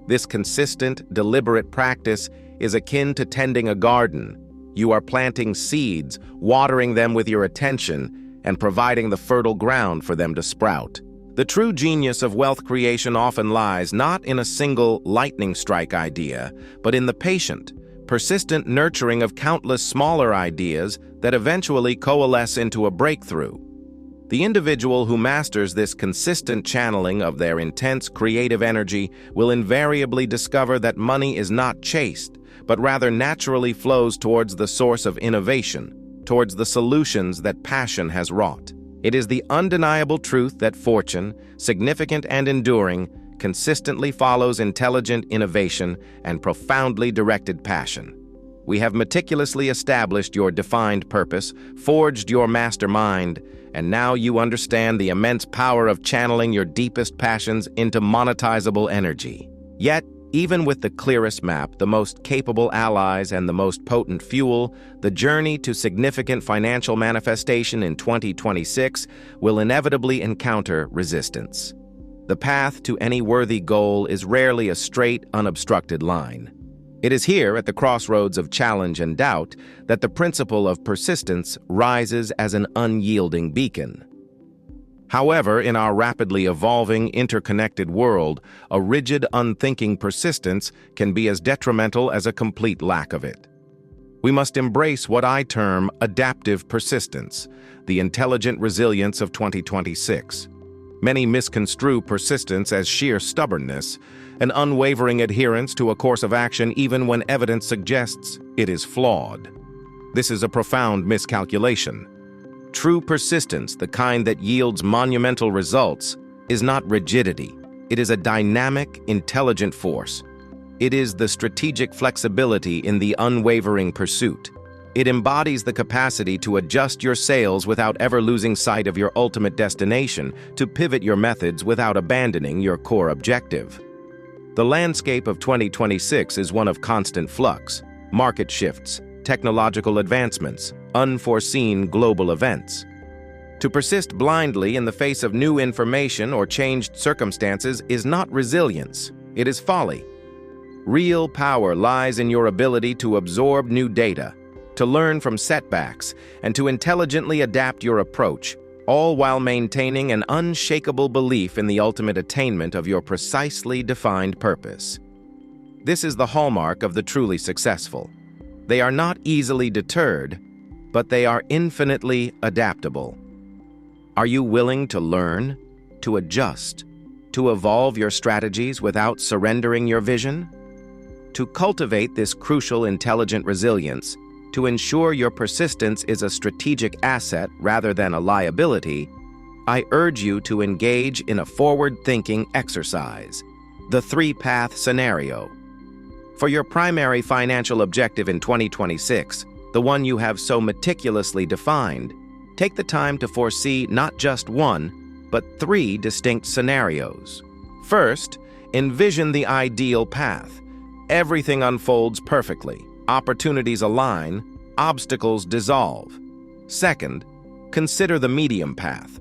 This consistent, deliberate practice is akin to tending a garden. You are planting seeds, watering them with your attention, and providing the fertile ground for them to sprout. The true genius of wealth creation often lies not in a single lightning strike idea, but in the patient, persistent nurturing of countless smaller ideas that eventually coalesce into a breakthrough. The individual who masters this consistent channeling of their intense creative energy will invariably discover that money is not chased, but rather naturally flows towards the source of innovation, towards the solutions that passion has wrought. It is the undeniable truth that fortune, significant and enduring, consistently follows intelligent innovation and profoundly directed passion. We have meticulously established your defined purpose, forged your mastermind, and now you understand the immense power of channeling your deepest passions into monetizable energy. Yet, even with the clearest map, the most capable allies, and the most potent fuel, the journey to significant financial manifestation in 2026 will inevitably encounter resistance. The path to any worthy goal is rarely a straight, unobstructed line. It is here, at the crossroads of challenge and doubt, that the principle of persistence rises as an unyielding beacon. However, in our rapidly evolving, interconnected world, a rigid, unthinking persistence can be as detrimental as a complete lack of it. We must embrace what I term adaptive persistence, the intelligent resilience of 2026. Many misconstrue persistence as sheer stubbornness, an unwavering adherence to a course of action even when evidence suggests it is flawed. This is a profound miscalculation. True persistence, the kind that yields monumental results, is not rigidity. It is a dynamic, intelligent force. It is the strategic flexibility in the unwavering pursuit. It embodies the capacity to adjust your sails without ever losing sight of your ultimate destination, to pivot your methods without abandoning your core objective. The landscape of 2026 is one of constant flux, market shifts, technological advancements, unforeseen global events. To persist blindly in the face of new information or changed circumstances is not resilience, it is folly. Real power lies in your ability to absorb new data, to learn from setbacks, and to intelligently adapt your approach, all while maintaining an unshakable belief in the ultimate attainment of your precisely defined purpose. This is the hallmark of the truly successful. They are not easily deterred, but they are infinitely adaptable. Are you willing to learn, to adjust, to evolve your strategies without surrendering your vision? To cultivate this crucial intelligent resilience, to ensure your persistence is a strategic asset rather than a liability, I urge you to engage in a forward-thinking exercise, the three-path scenario. For your primary financial objective in 2026, the one you have so meticulously defined, take the time to foresee not just one, but three distinct scenarios. First, envision the ideal path. Everything unfolds perfectly. Opportunities align, obstacles dissolve. Second, consider the medium path.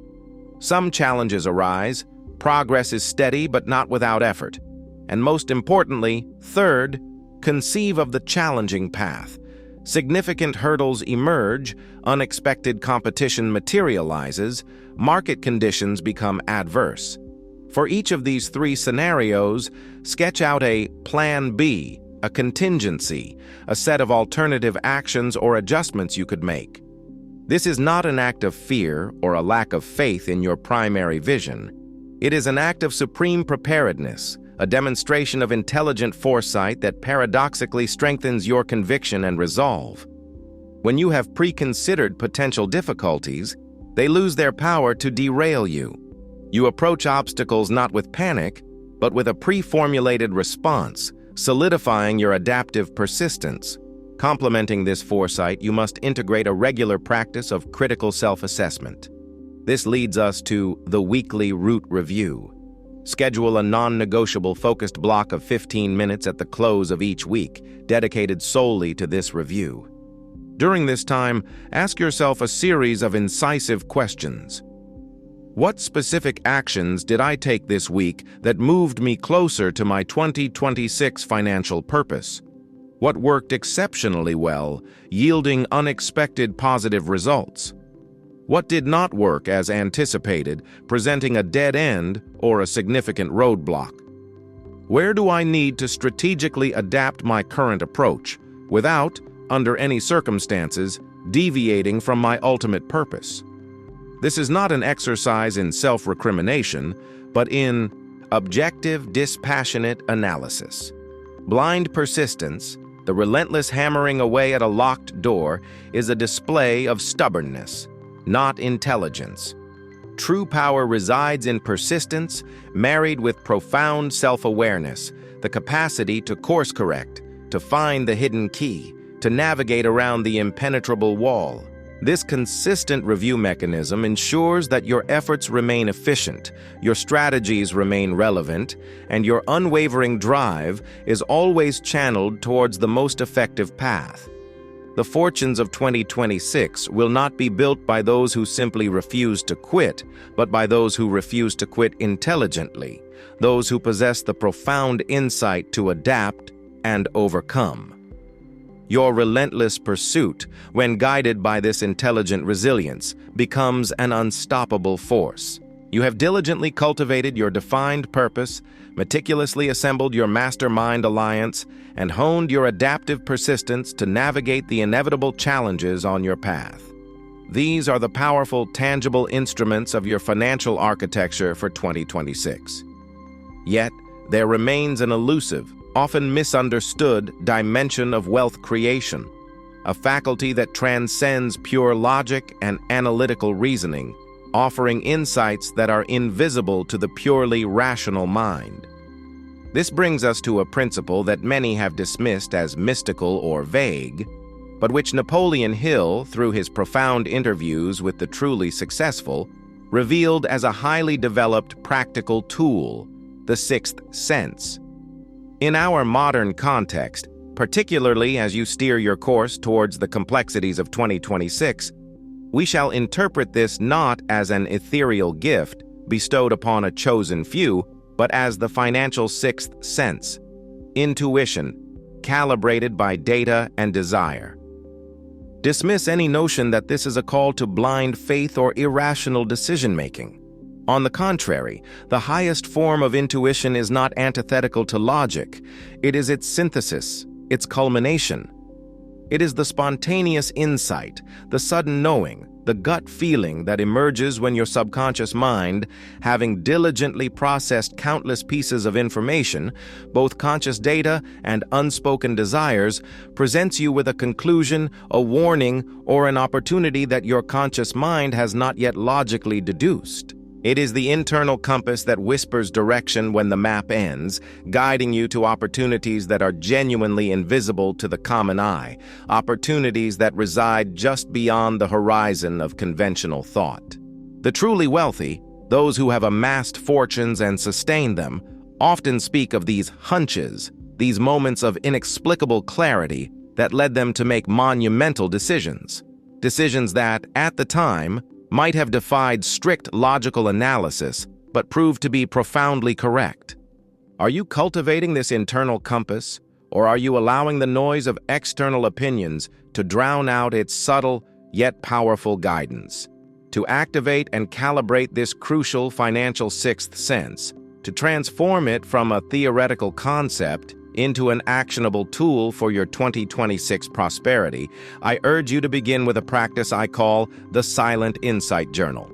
Some challenges arise, progress is steady but not without effort. And most importantly, third, conceive of the challenging path. Significant hurdles emerge, unexpected competition materializes, market conditions become adverse. For each of these three scenarios, sketch out a Plan B, a contingency, a set of alternative actions or adjustments you could make. This is not an act of fear or a lack of faith in your primary vision. It is an act of supreme preparedness, a demonstration of intelligent foresight that paradoxically strengthens your conviction and resolve. When you have preconsidered potential difficulties, they lose their power to derail you. You approach obstacles not with panic, but with a pre-formulated response, solidifying your adaptive persistence. Complementing this foresight, you must integrate a regular practice of critical self-assessment. This leads us to the weekly route review. Schedule a non-negotiable focused block of 15 minutes at the close of each week, dedicated solely to this review. During this time, ask yourself a series of incisive questions. What specific actions did I take this week that moved me closer to my 2026 financial purpose? What worked exceptionally well, yielding unexpected positive results? What did not work as anticipated, presenting a dead end or a significant roadblock? Where do I need to strategically adapt my current approach without, under any circumstances, deviating from my ultimate purpose? This is not an exercise in self-recrimination, but in objective, dispassionate analysis. Blind persistence, the relentless hammering away at a locked door, is a display of stubbornness, not intelligence. True power resides in persistence, married with profound self-awareness, the capacity to course-correct, to find the hidden key, to navigate around the impenetrable wall. This consistent review mechanism ensures that your efforts remain efficient, your strategies remain relevant, and your unwavering drive is always channeled towards the most effective path. The fortunes of 2026 will not be built by those who simply refuse to quit, but by those who refuse to quit intelligently, those who possess the profound insight to adapt and overcome. Your relentless pursuit, when guided by this intelligent resilience, becomes an unstoppable force. You have diligently cultivated your defined purpose, meticulously assembled your mastermind alliance, and honed your adaptive persistence to navigate the inevitable challenges on your path. These are the powerful, tangible instruments of your financial architecture for 2026. Yet, there remains an elusive, often misunderstood dimension of wealth creation, a faculty that transcends pure logic and analytical reasoning, offering insights that are invisible to the purely rational mind. This brings us to a principle that many have dismissed as mystical or vague, but which Napoleon Hill, through his profound interviews with the truly successful, revealed as a highly developed practical tool, the sixth sense. In our modern context, particularly as you steer your course towards the complexities of 2026, we shall interpret this not as an ethereal gift bestowed upon a chosen few, but as the financial sixth sense, intuition, calibrated by data and desire. Dismiss any notion that this is a call to blind faith or irrational decision-making. On the contrary, the highest form of intuition is not antithetical to logic. It is its synthesis, its culmination. It is the spontaneous insight, the sudden knowing, the gut feeling that emerges when your subconscious mind, having diligently processed countless pieces of information, both conscious data and unspoken desires, presents you with a conclusion, a warning, or an opportunity that your conscious mind has not yet logically deduced. It is the internal compass that whispers direction when the map ends, guiding you to opportunities that are genuinely invisible to the common eye, opportunities that reside just beyond the horizon of conventional thought. The truly wealthy, those who have amassed fortunes and sustained them, often speak of these hunches, these moments of inexplicable clarity that led them to make monumental decisions. Decisions that, at the time, might have defied strict logical analysis, but proved to be profoundly correct. Are you cultivating this internal compass, or are you allowing the noise of external opinions to drown out its subtle yet powerful guidance? To activate and calibrate this crucial financial sixth sense, to transform it from a theoretical concept into an actionable tool for your 2026 prosperity, I urge you to begin with a practice I call the Silent Insight Journal.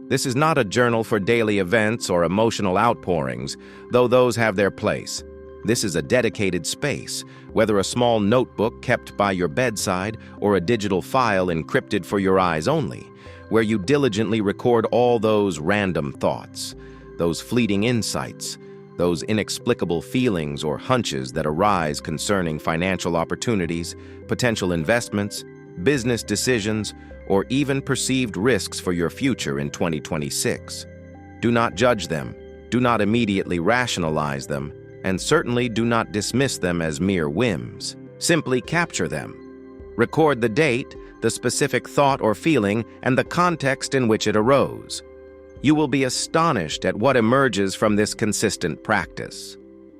This is not a journal for daily events or emotional outpourings, though those have their place. This is a dedicated space, whether a small notebook kept by your bedside or a digital file encrypted for your eyes only, where you diligently record all those random thoughts, those fleeting insights, those inexplicable feelings or hunches that arise concerning financial opportunities, potential investments, business decisions, or even perceived risks for your future in 2026. Do not judge them, do not immediately rationalize them, and certainly do not dismiss them as mere whims. Simply capture them. Record the date, the specific thought or feeling, and the context in which it arose. You will be astonished at what emerges from this consistent practice.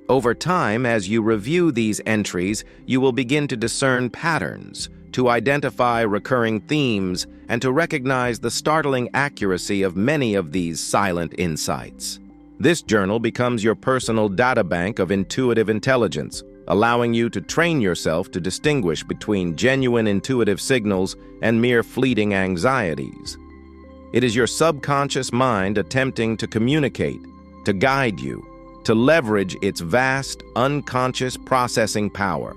Over time, as you review these entries, you will begin to discern patterns, to identify recurring themes, and to recognize the startling accuracy of many of these silent insights. This journal becomes your personal databank of intuitive intelligence, allowing you to train yourself to distinguish between genuine intuitive signals and mere fleeting anxieties. It is your subconscious mind attempting to communicate, to guide you, to leverage its vast, unconscious processing power.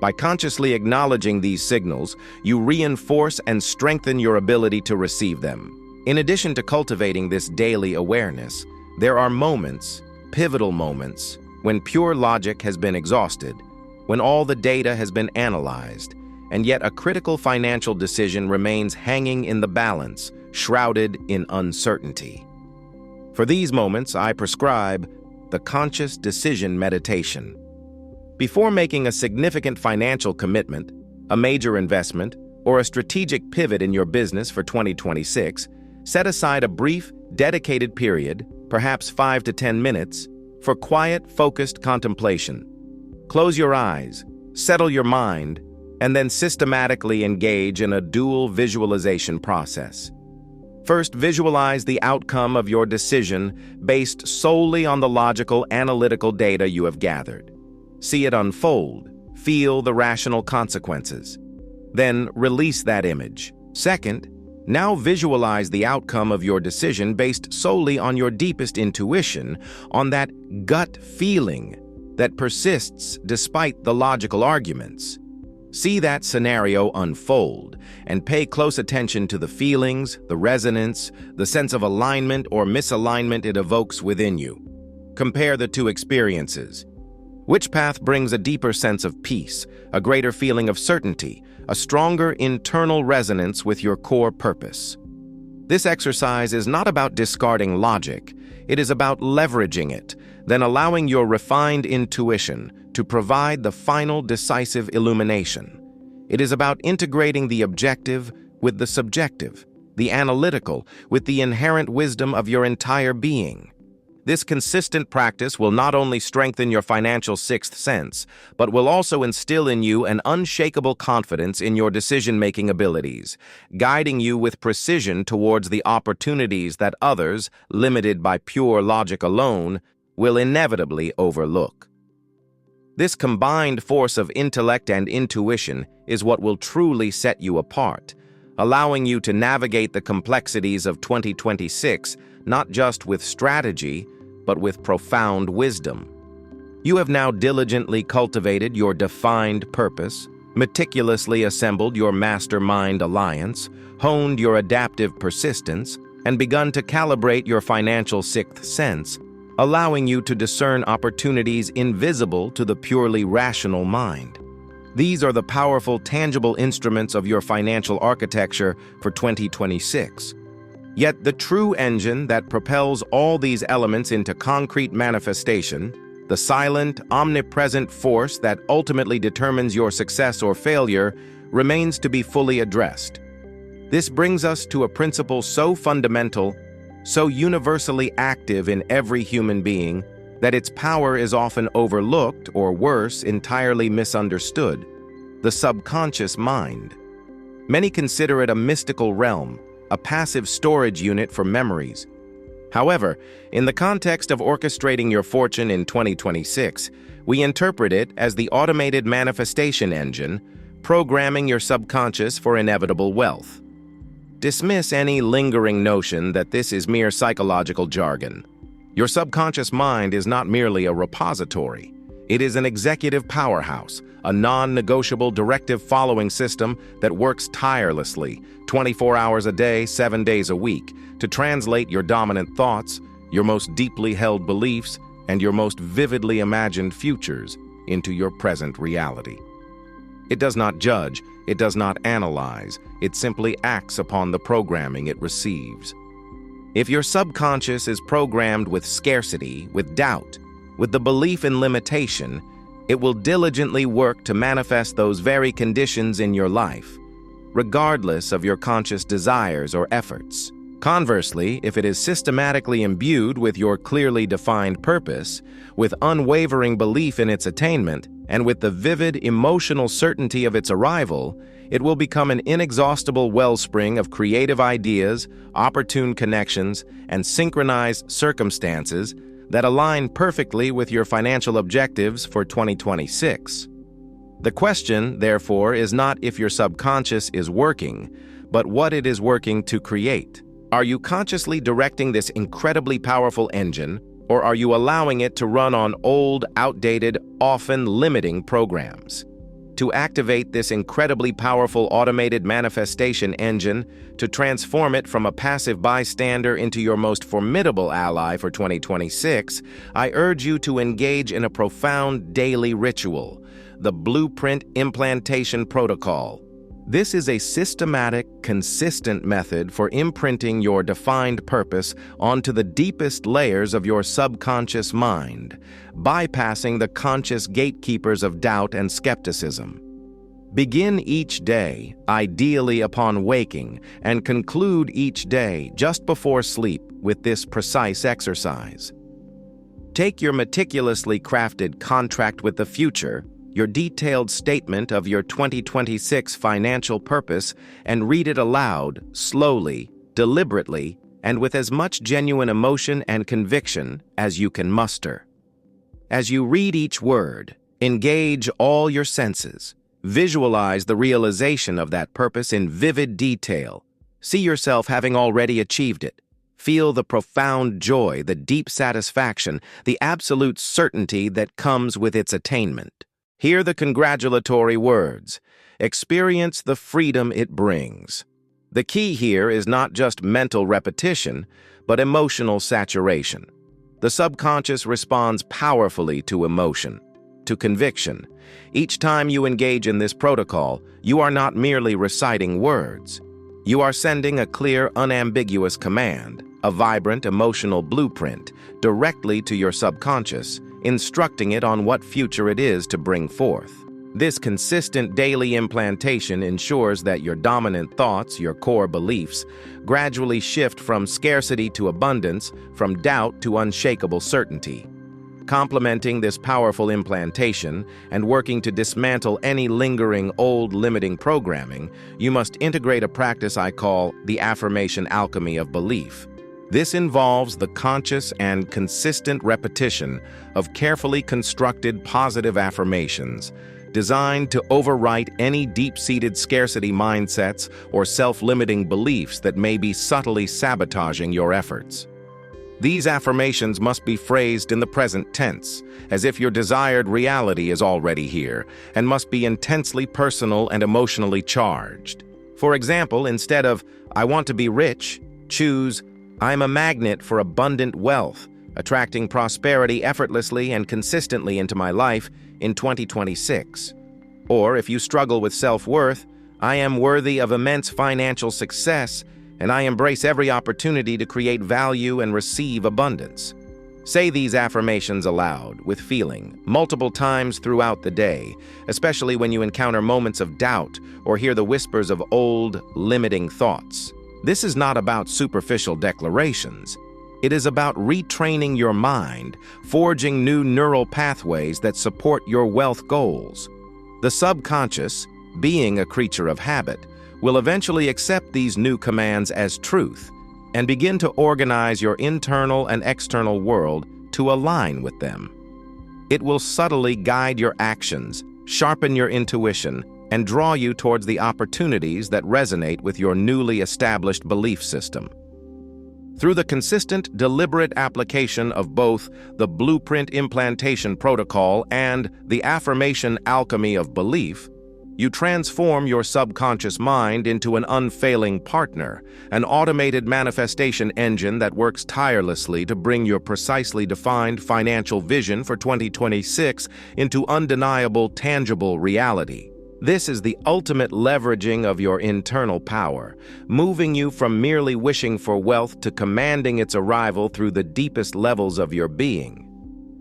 By consciously acknowledging these signals, you reinforce and strengthen your ability to receive them. In addition to cultivating this daily awareness, there are moments, pivotal moments, when pure logic has been exhausted, when all the data has been analyzed, and yet a critical financial decision remains hanging in the balance, shrouded in uncertainty. For these moments, I prescribe the conscious decision meditation. Before making a significant financial commitment, a major investment, or a strategic pivot in your business for 2026, set aside a brief, dedicated period, perhaps 5 to 10 minutes, for quiet, focused contemplation. Close your eyes, settle your mind, and then systematically engage in a dual visualization process. First, visualize the outcome of your decision based solely on the logical, analytical data you have gathered. See it unfold, feel the rational consequences. Then release that image. Second, Now visualize the outcome of your decision based solely on your deepest intuition, on that gut feeling that persists despite the logical arguments. See that scenario unfold and pay close attention to the feelings, the resonance, the sense of alignment or misalignment it evokes within you. Compare the two experiences. Which path brings a deeper sense of peace, a greater feeling of certainty, a stronger internal resonance with your core purpose? This exercise is not about discarding logic. It is about leveraging it, then allowing your refined intuition to provide the final decisive illumination. It is about integrating the objective with the subjective, the analytical with the inherent wisdom of your entire being. This consistent practice will not only strengthen your financial sixth sense, but will also instill in you an unshakable confidence in your decision-making abilities, guiding you with precision towards the opportunities that others, limited by pure logic alone, will inevitably overlook. This combined force of intellect and intuition is what will truly set you apart, allowing you to navigate the complexities of 2026 not just with strategy, but with profound wisdom. You have now diligently cultivated your defined purpose, meticulously assembled your mastermind alliance, honed your adaptive persistence, and begun to calibrate your financial sixth sense, allowing you to discern opportunities invisible to the purely rational mind. These are the powerful, tangible instruments of your financial architecture for 2026. Yet the true engine that propels all these elements into concrete manifestation, the silent, omnipresent force that ultimately determines your success or failure, remains to be fully addressed. This brings us to a principle so fundamental, so universally active in every human being, that its power is often overlooked or worse, entirely misunderstood: the subconscious mind. Many consider it a mystical realm, a passive storage unit for memories. However, in the context of orchestrating your fortune in 2026, we interpret it as the automated manifestation engine, programming your subconscious for inevitable wealth. Dismiss any lingering notion that this is mere psychological jargon. Your subconscious mind is not merely a repository. It is an executive powerhouse, a non-negotiable directive-following system that works tirelessly, 24 hours a day, 7 days a week, to translate your dominant thoughts, your most deeply held beliefs, and your most vividly imagined futures into your present reality. It does not judge, it does not analyze, it simply acts upon the programming it receives. If your subconscious is programmed with scarcity, with doubt, with the belief in limitation, it will diligently work to manifest those very conditions in your life, regardless of your conscious desires or efforts. Conversely, if it is systematically imbued with your clearly defined purpose, with unwavering belief in its attainment, and with the vivid emotional certainty of its arrival, it will become an inexhaustible wellspring of creative ideas, opportune connections, and synchronized circumstances that align perfectly with your financial objectives for 2026. The question, therefore, is not if your subconscious is working, but what it is working to create. Are you consciously directing this incredibly powerful engine, or are you allowing it to run on old, outdated, often limiting programs? To activate this incredibly powerful automated manifestation engine, to transform it from a passive bystander into your most formidable ally for 2026, I urge you to engage in a profound daily ritual, the Blueprint Implantation Protocol. This is a systematic, consistent method for imprinting your defined purpose onto the deepest layers of your subconscious mind, bypassing the conscious gatekeepers of doubt and skepticism. Begin each day, ideally upon waking, and conclude each day just before sleep with this precise exercise. Take your meticulously crafted contract with the future, your detailed statement of your 2026 financial purpose, and read it aloud, slowly, deliberately, and with as much genuine emotion and conviction as you can muster. As you read each word, engage all your senses. Visualize the realization of that purpose in vivid detail. See yourself having already achieved it. Feel the profound joy, the deep satisfaction, the absolute certainty that comes with its attainment. Hear the congratulatory words. Experience the freedom it brings. The key here is not just mental repetition, but emotional saturation. The subconscious responds powerfully to emotion, to conviction. Each time you engage in this protocol, you are not merely reciting words. You are sending a clear, unambiguous command, a vibrant emotional blueprint, directly to your subconscious, instructing it on what future it is to bring forth. This consistent daily implantation ensures that your dominant thoughts, your core beliefs, gradually shift from scarcity to abundance, from doubt to unshakable certainty. Complementing this powerful implantation and working to dismantle any lingering old limiting programming, you must integrate a practice I call the affirmation alchemy of belief. This involves the conscious and consistent repetition of carefully constructed positive affirmations designed to overwrite any deep-seated scarcity mindsets or self-limiting beliefs that may be subtly sabotaging your efforts. These affirmations must be phrased in the present tense, as if your desired reality is already here, and must be intensely personal and emotionally charged. For example, instead of, "I want to be rich," choose, "I'm a magnet for abundant wealth, attracting prosperity effortlessly and consistently into my life in 2026. Or if you struggle with self-worth, "I am worthy of immense financial success, and I embrace every opportunity to create value and receive abundance." Say these affirmations aloud, with feeling, multiple times throughout the day, especially when you encounter moments of doubt or hear the whispers of old, limiting thoughts. This is not about superficial declarations. It is about retraining your mind, forging new neural pathways that support your wealth goals. The subconscious, being a creature of habit, will eventually accept these new commands as truth and begin to organize your internal and external world to align with them. It will subtly guide your actions, sharpen your intuition, and draw you towards the opportunities that resonate with your newly established belief system. Through the consistent, deliberate application of both the blueprint implantation protocol and the affirmation alchemy of belief, you transform your subconscious mind into an unfailing partner, an automated manifestation engine that works tirelessly to bring your precisely defined financial vision for 2026 into undeniable, tangible reality. This is the ultimate leveraging of your internal power, moving you from merely wishing for wealth to commanding its arrival through the deepest levels of your being.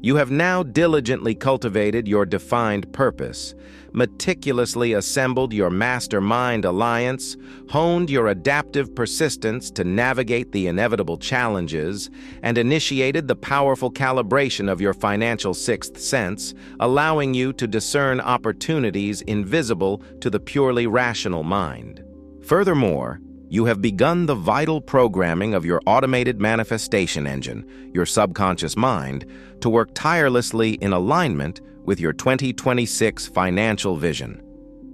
You have now diligently cultivated your defined purpose, meticulously assembled your mastermind alliance, honed your adaptive persistence to navigate the inevitable challenges, and initiated the powerful calibration of your financial sixth sense, allowing you to discern opportunities invisible to the purely rational mind. Furthermore, you have begun the vital programming of your automated manifestation engine, your subconscious mind, to work tirelessly in alignment with your 2026 financial vision.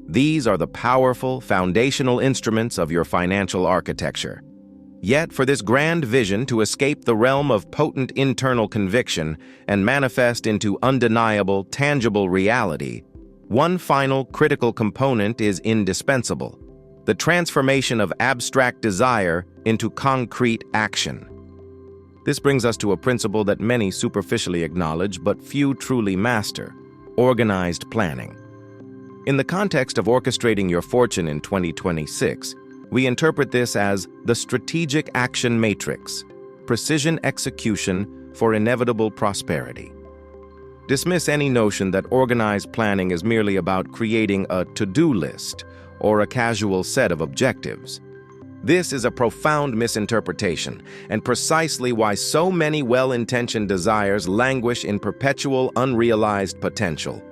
These are the powerful, foundational instruments of your financial architecture. Yet, for this grand vision to escape the realm of potent internal conviction and manifest into undeniable, tangible reality, one final critical component is indispensable: the transformation of abstract desire into concrete action. This brings us to a principle that many superficially acknowledge but few truly master: organized planning. In the context of orchestrating your fortune in 2026, we interpret this as the strategic action matrix, precision execution for inevitable prosperity. Dismiss any notion that organized planning is merely about creating a to-do list or a casual set of objectives. This is a profound misinterpretation, and precisely why so many well-intentioned desires languish in perpetual unrealized potential.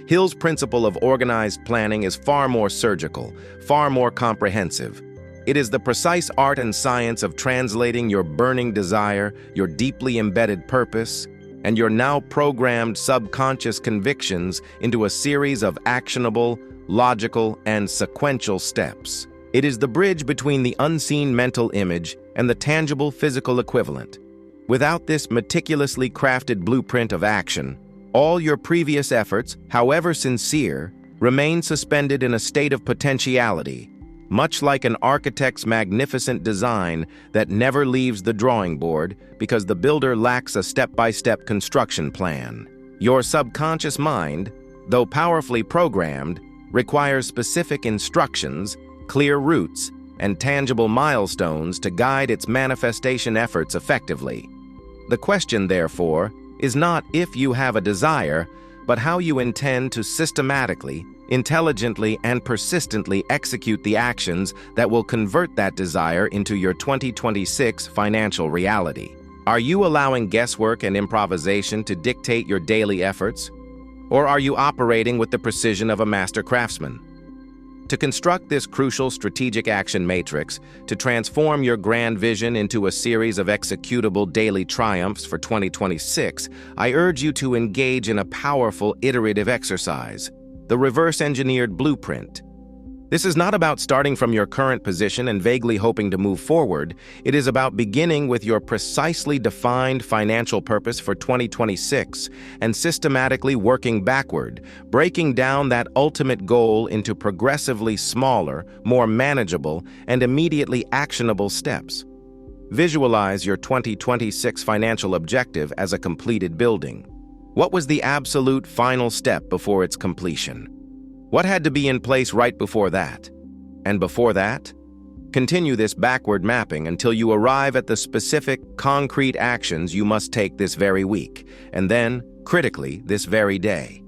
Hill's principle of organized planning is far more surgical, far more comprehensive. It is the precise art and science of translating your burning desire, your deeply embedded purpose, and your now programmed subconscious convictions into a series of actionable, logical, and sequential steps. It is the bridge between the unseen mental image and the tangible physical equivalent. Without this meticulously crafted blueprint of action, all your previous efforts, however sincere, remain suspended in a state of potentiality, much like an architect's magnificent design that never leaves the drawing board because the builder lacks a step-by-step construction plan. Your subconscious mind, though powerfully programmed, requires specific instructions, clear routes, and tangible milestones to guide its manifestation efforts effectively. The question, therefore, is not if you have a desire, but how you intend to systematically, intelligently, and persistently execute the actions that will convert that desire into your 2026 financial reality. Are you allowing guesswork and improvisation to dictate your daily efforts? Or are you operating with the precision of a master craftsman? To construct this crucial strategic action matrix, to transform your grand vision into a series of executable daily triumphs for 2026, I urge you to engage in a powerful iterative exercise, the reverse-engineered blueprint. This is not about starting from your current position and vaguely hoping to move forward. It is about beginning with your precisely defined financial purpose for 2026 and systematically working backward, breaking down that ultimate goal into progressively smaller, more manageable, and immediately actionable steps. Visualize your 2026 financial objective as a completed building. What was the absolute final step before its completion? What had to be in place right before that? And before that? Continue this backward mapping until you arrive at the specific, concrete actions you must take this very week, and then, critically, this very day.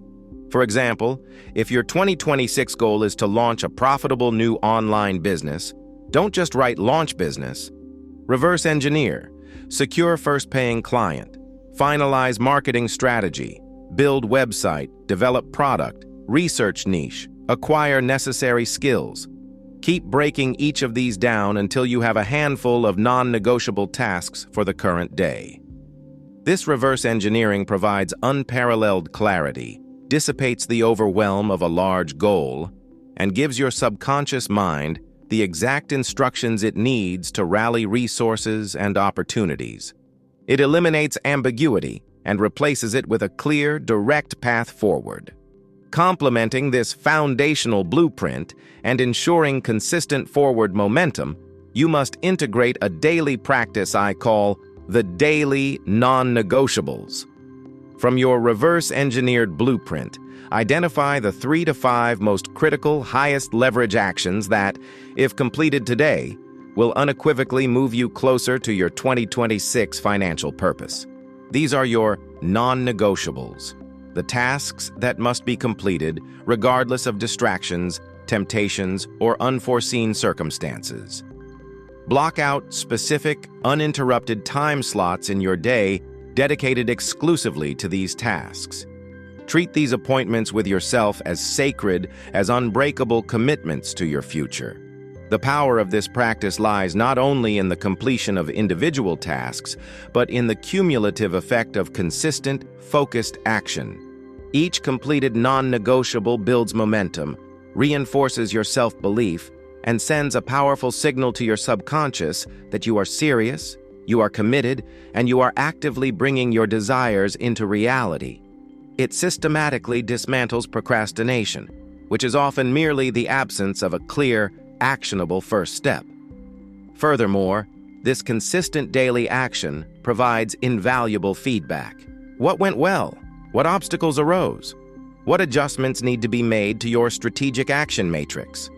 For example, if your 2026 goal is to launch a profitable new online business, don't just write launch business. Reverse engineer, secure first paying client, finalize marketing strategy, build website, develop product, research niche, acquire necessary skills. Keep breaking each of these down until you have a handful of non-negotiable tasks for the current day. This reverse engineering provides unparalleled clarity, dissipates the overwhelm of a large goal, and gives your subconscious mind the exact instructions it needs to rally resources and opportunities. It eliminates ambiguity and replaces it with a clear, direct path forward. Complementing this foundational blueprint and ensuring consistent forward momentum, you must integrate a daily practice I call the daily non-negotiables. From your reverse-engineered blueprint, identify the 3 to 5 most critical, highest leverage actions that, if completed today, will unequivocally move you closer to your 2026 financial purpose. These are your non-negotiables, the tasks that must be completed regardless of distractions, temptations, or unforeseen circumstances. Block out specific, uninterrupted time slots in your day dedicated exclusively to these tasks. Treat these appointments with yourself as sacred, as unbreakable commitments to your future. The power of this practice lies not only in the completion of individual tasks, but in the cumulative effect of consistent, focused action. Each completed non-negotiable builds momentum, reinforces your self-belief, and sends a powerful signal to your subconscious that you are serious, you are committed, and you are actively bringing your desires into reality. It systematically dismantles procrastination, which is often merely the absence of a clear, actionable first step. Furthermore, this consistent daily action provides invaluable feedback. What went well? What obstacles arose? What adjustments need to be made to your strategic action matrix?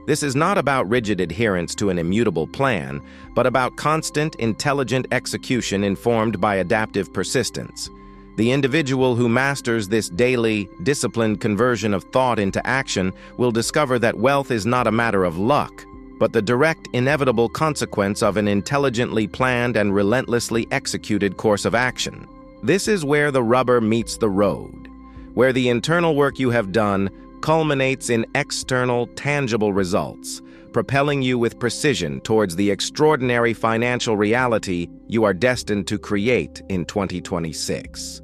This is not about rigid adherence to an immutable plan, but about constant, intelligent execution informed by adaptive persistence. The individual who masters this daily, disciplined conversion of thought into action will discover that wealth is not a matter of luck, but the direct, inevitable consequence of an intelligently planned and relentlessly executed course of action. This is where the rubber meets the road, where the internal work you have done culminates in external, tangible results, propelling you with precision towards the extraordinary financial reality you are destined to create in 2026.